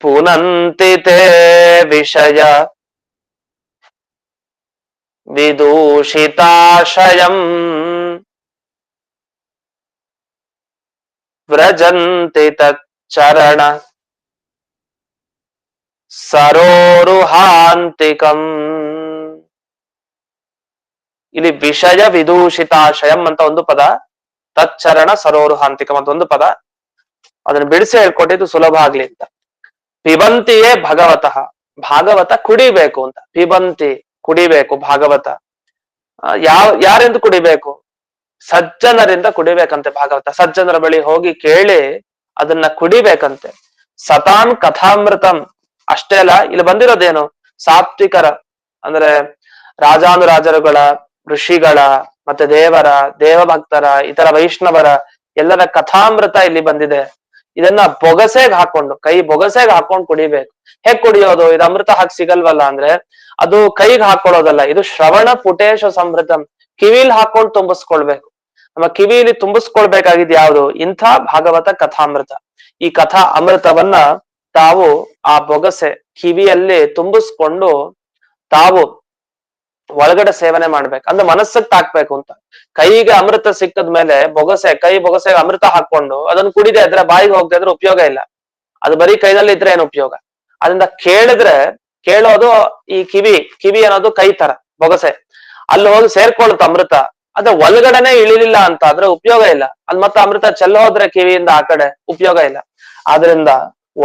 ಪುನಂತಿ ತೇ ವಿಷಯ ವಿದೂಷಿತಾಶಯಂ ವ್ರಜಂತಿ ತಚ್ಚರಣ ಸರೋರುಹಾಂತಿಕಂ. ಇಲ್ಲಿ ವಿಷಯ ವಿದೂಷಿತಾಶಯಂ ಅಂತ ಒಂದು ಪದ, ತಚ್ಚರಣ ಸರೋರುಹಾಂತಿಕಂ ಅಂತ ಒಂದು ಪದ. ಅದನ್ನ ಬಿಡಿಸಿ ಹೇಳ್ಕೊಟ್ಟಿದ್ದು ಸುಲಭ ಆಗ್ಲಿ ಅಂತ. ಪಿಬಂತಿಯೇ ಭಗವತಃ, ಭಾಗವತ ಕುಡಿಬೇಕು ಅಂತ. ಪಿಬಂತಿ ಕುಡಿಬೇಕು ಭಾಗವತ. ಯಾರಿಂದ ಕುಡಿಬೇಕು? ಸಜ್ಜನರಿಂದ ಕುಡಿಬೇಕಂತೆ ಭಾಗವತ. ಸಜ್ಜನರ ಬಳಿ ಹೋಗಿ ಕೇಳಿ ಅದನ್ನ ಕುಡಿಬೇಕಂತೆ. ಸತಾಂ ಕಥಾಮೃತಂ. ಅಷ್ಟೇ ಅಲ್ಲ, ಇಲ್ಲಿ ಬಂದಿರೋದೇನು? ಸಾತ್ವಿಕರ ಅಂದ್ರೆ ರಾಜಾನುರಾಜರುಗಳ, ಋಷಿಗಳ, ಮತ್ತೆ ದೇವರ, ದೇವಭಕ್ತರ, ಇತರ ವೈಷ್ಣವರ ಎಲ್ಲರ ಕಥಾಮೃತ ಇಲ್ಲಿ ಬಂದಿದೆ. ಇದನ್ನ ಬೊಗಸೆಗೆ ಹಾಕೊಂಡು, ಕೈ ಬೊಗಸೆಗೆ ಹಾಕೊಂಡು ಕುಡಿಬೇಕು. ಹೇಗ್ ಕುಡಿಯೋದು? ಇದು ಅಮೃತ ಹಾಕಿ ಸಿಗಲ್ವಲ್ಲ ಅಂದ್ರೆ ಅದು ಕೈಗೆ ಹಾಕೊಳ್ಳೋದಲ್ಲ. ಇದು ಶ್ರವಣ ಪುಟೇಶ ಸಮೃದ್ಧಂ, ಕಿವಿಲಿ ಹಾಕೊಂಡು ತುಂಬಿಸ್ಕೊಳ್ಬೇಕು. ನಮ್ಮ ಕಿವಿಲಿ ತುಂಬಿಸ್ಕೊಳ್ಬೇಕಾಗಿದ್ ಯಾವುದು? ಇಂಥ ಭಾಗವತ ಕಥಾಮೃತ. ಈ ಕಥಾ ಅಮೃತವನ್ನ ತಾವು ಆ ಬೊಗಸೆ ಕಿವಿಯಲ್ಲಿ ತುಂಬಿಸ್ಕೊಂಡು ತಾವು ಒಳಗಡೆ ಸೇವನೆ ಮಾಡ್ಬೇಕು. ಅಂದ್ರೆ ಮನಸ್ಸಕ್ ತಾಕ್ಬೇಕು ಅಂತ. ಕೈಗೆ ಅಮೃತ ಸಿಕ್ಕದ್ಮೇಲೆ ಬೊಗಸೆ, ಕೈ ಬೊಗಸೆಗೆ ಅಮೃತ ಹಾಕೊಂಡು ಅದನ್ನ ಕುಡಿದೆ ಇದ್ರೆ, ಬಾಯಿಗೆ ಹೋಗದೆ ಇದ್ರೆ ಉಪಯೋಗ ಇಲ್ಲ. ಅದು ಬರೀ ಕೈನಲ್ಲಿ ಇದ್ರೆ ಏನು ಉಪಯೋಗ? ಅದರಿಂದ ಕೇಳಿದ್ರೆ, ಕೇಳೋದು ಈ ಕಿವಿ ಅನ್ನೋದು ಕೈ ತರ ಬೊಗಸೆ, ಅಲ್ಲಿ ಹೋಗಿ ಸೇರ್ಕೊಳ್ಳುತ್ತೆ ಅಮೃತ. ಅದ ಒಳಗಡೆನೆ ಇಳಿಲಿಲ್ಲ ಅಂತ ಆದ್ರೆ ಉಪಯೋಗ ಇಲ್ಲ. ಅಲ್ಲಿ ಮತ್ತೆ ಅಮೃತ ಚೆಲ್ಲೋದ್ರೆ ಕಿವಿಯಿಂದ ಆ ಕಡೆ ಉಪಯೋಗ ಇಲ್ಲ. ಆದ್ರಿಂದ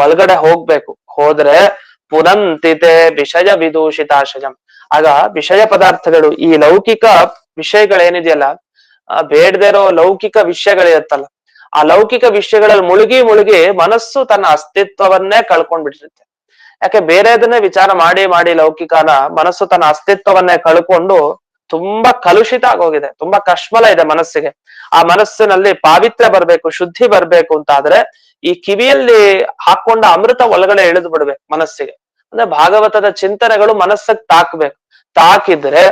ಒಳಗಡೆ ಹೋಗ್ಬೇಕು. ಹೋದ್ರೆ ಪುನಂತಿತೆ ವಿಷಯ ವಿದೂಷಿತಾಶಯಂ. ಆಗ ವಿಷಯ ಪದಾರ್ಥಗಳು, ಈ ಲೌಕಿಕ ವಿಷಯಗಳೇನಿದೆಯಲ್ಲ, ಬೇಡದೇ ಇರೋ ಲೌಕಿಕ ವಿಷಯಗಳಿರುತ್ತಲ್ಲ, ಆ ಲೌಕಿಕ ವಿಷಯಗಳಲ್ಲಿ ಮುಳುಗಿ ಮನಸ್ಸು ತನ್ನ ಅಸ್ತಿತ್ವವನ್ನೇ ಕಳ್ಕೊಂಡ್ಬಿಟ್ಟಿರುತ್ತೆ. ಯಾಕೆ ಬೇರೆದನ್ನೇ ವಿಚಾರ ಮಾಡಿ ಲೌಕಿಕನ ಮನಸ್ಸು ತನ್ನ ಅಸ್ತಿತ್ವವನ್ನೇ ಕಳ್ಕೊಂಡು ತುಂಬಾ ಕಲುಷಿತ ಆಗೋಗಿದೆ, ತುಂಬಾ ಕಶ್ಮಲ ಇದೆ ಮನಸ್ಸಿಗೆ. ಆ ಮನಸ್ಸಿನಲ್ಲಿ ಪಾವಿತ್ರ್ಯ ಬರ್ಬೇಕು, ಶುದ್ಧಿ ಬರ್ಬೇಕು ಅಂತ ಆದ್ರೆ ಈ ಕಿವಿಯಲ್ಲಿ ಹಾಕೊಂಡ ಅಮೃತ ಒಳಗಡೆ ಇಳಿದು ಬಿಡ್ಬೇಕು ಮನಸ್ಸಿಗೆ. ಅಂದ್ರೆ ಭಾಗವತದ ಚಿಂತನೆಗಳು ಮನಸ್ಸಕ್ಕೆ ತಾಕ್ಬೇಕು. ತಾಕಿದ್ರೆ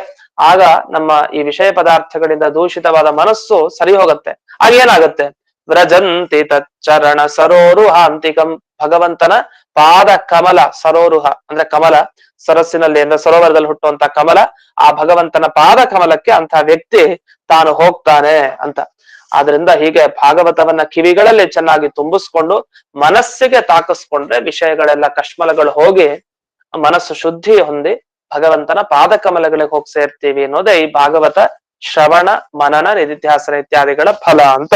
ಆಗ ನಮ್ಮ ಈ ವಿಷಯ ಪದಾರ್ಥಗಳಿಂದ ದೂಷಿತವಾದ ಮನಸ್ಸು ಸರಿ ಹೋಗುತ್ತೆ. ಆಗ ಏನಾಗುತ್ತೆ? ವ್ರಜಂತಿ ತಚ್ಚರಣ ಸರೋರುಹಾಂತಿಕಂ. ಭಗವಂತನ ಪಾದ ಕಮಲ, ಸರೋರುಹ ಅಂದ್ರೆ ಕಮಲ, ಸರಸ್ಸಿನಲ್ಲಿ ಅಂದ್ರೆ ಸರೋವರದಲ್ಲಿ ಹುಟ್ಟುವಂತ ಕಮಲ, ಆ ಭಗವಂತನ ಪಾದ ಕಮಲಕ್ಕೆ ಅಂತ ವ್ಯಕ್ತಿ ತಾನು ಹೋಗ್ತಾನೆ ಅಂತ. ಆದ್ರಿಂದ ಹೀಗೆ ಭಾಗವತವನ್ನ ಕಿವಿಗಳಲ್ಲಿ ಚೆನ್ನಾಗಿ ತುಂಬಿಸ್ಕೊಂಡು ಮನಸ್ಸಿಗೆ ತಾಕಿಸ್ಕೊಂಡ್ರೆ ವಿಷಯಗಳೆಲ್ಲ ಕಶ್ಮಲಗಳು ಹೋಗಿ ಮನಸ್ಸು ಶುದ್ಧಿ ಹೊಂದಿ ಭಗವಂತನ ಪಾದ ಕಮಲಗಳಿಗೆ ಹೋಗಿ ಸೇರ್ತೀವಿ ಅನ್ನೋದೇ ಈ ಭಾಗವತ ಶ್ರವಣ ಮನನ ನಿಧಿಧ್ಯಾಸನ ಇತ್ಯಾದಿಗಳ ಫಲ ಅಂತ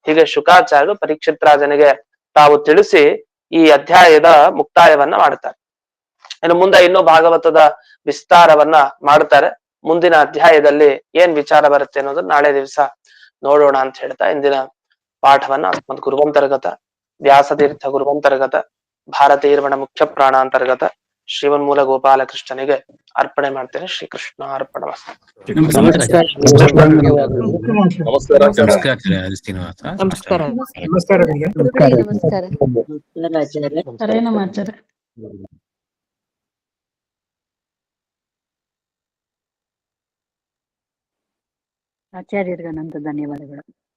ಹೀಗೆ ಶುಕಾಚಾರ್ಯರು ಪರೀಕ್ಷಿತ್ ರಾಜನಿಗೆ ತಾವು ತಿಳಿಸಿ ಈ ಅಧ್ಯಾಯದ ಮುಕ್ತಾಯವನ್ನ ಮಾಡ್ತಾರೆ. ಇನ್ನು ಮುಂದೆ ಇನ್ನೂ ಭಾಗವತದ ವಿಸ್ತಾರವನ್ನ ಮಾಡ್ತಾರೆ. ಮುಂದಿನ ಅಧ್ಯಾಯದಲ್ಲಿ ಏನ್ ವಿಚಾರ ಬರುತ್ತೆ ಅನ್ನೋದು ನಾಳೆ ದಿವಸ ನೋಡೋಣ ಅಂತ ಹೇಳ್ತಾ ಇಂದಿನ ಪಾಠವನ್ನ ಅಸ್ಮದ್ ಗುರುವಂತರ್ಗತ ವ್ಯಾಸತೀರ್ಥ ಗುರುವಂತರ್ಗತ ಭಾರತೀರ್ವಣ ಮುಖ್ಯ ಪ್ರಾಣ ಅಂತರ್ಗತ ಶ್ರೀಮನ್ಮೂಲ ಗೋಪಾಲಕೃಷ್ಣನಿಗೆ ಅರ್ಪಣೆ ಮಾಡ್ತೇನೆ. ಶ್ರೀಕೃಷ್ಣ ಅರ್ಪಣ ಮಸ್ತು. ನಮಸ್ಕಾರ ಶ್ರೀನಿವಾಸ. ನಮಸ್ಕಾರ. ನಮಸ್ಕಾರ ನಮಸ್ಕಾರ. ಹರೇ ನಮ ಆಚಾರ್ಯ. ಆಚಾರ್ಯರಿಗೆ ಅನಂತ ಧನ್ಯವಾದಗಳು.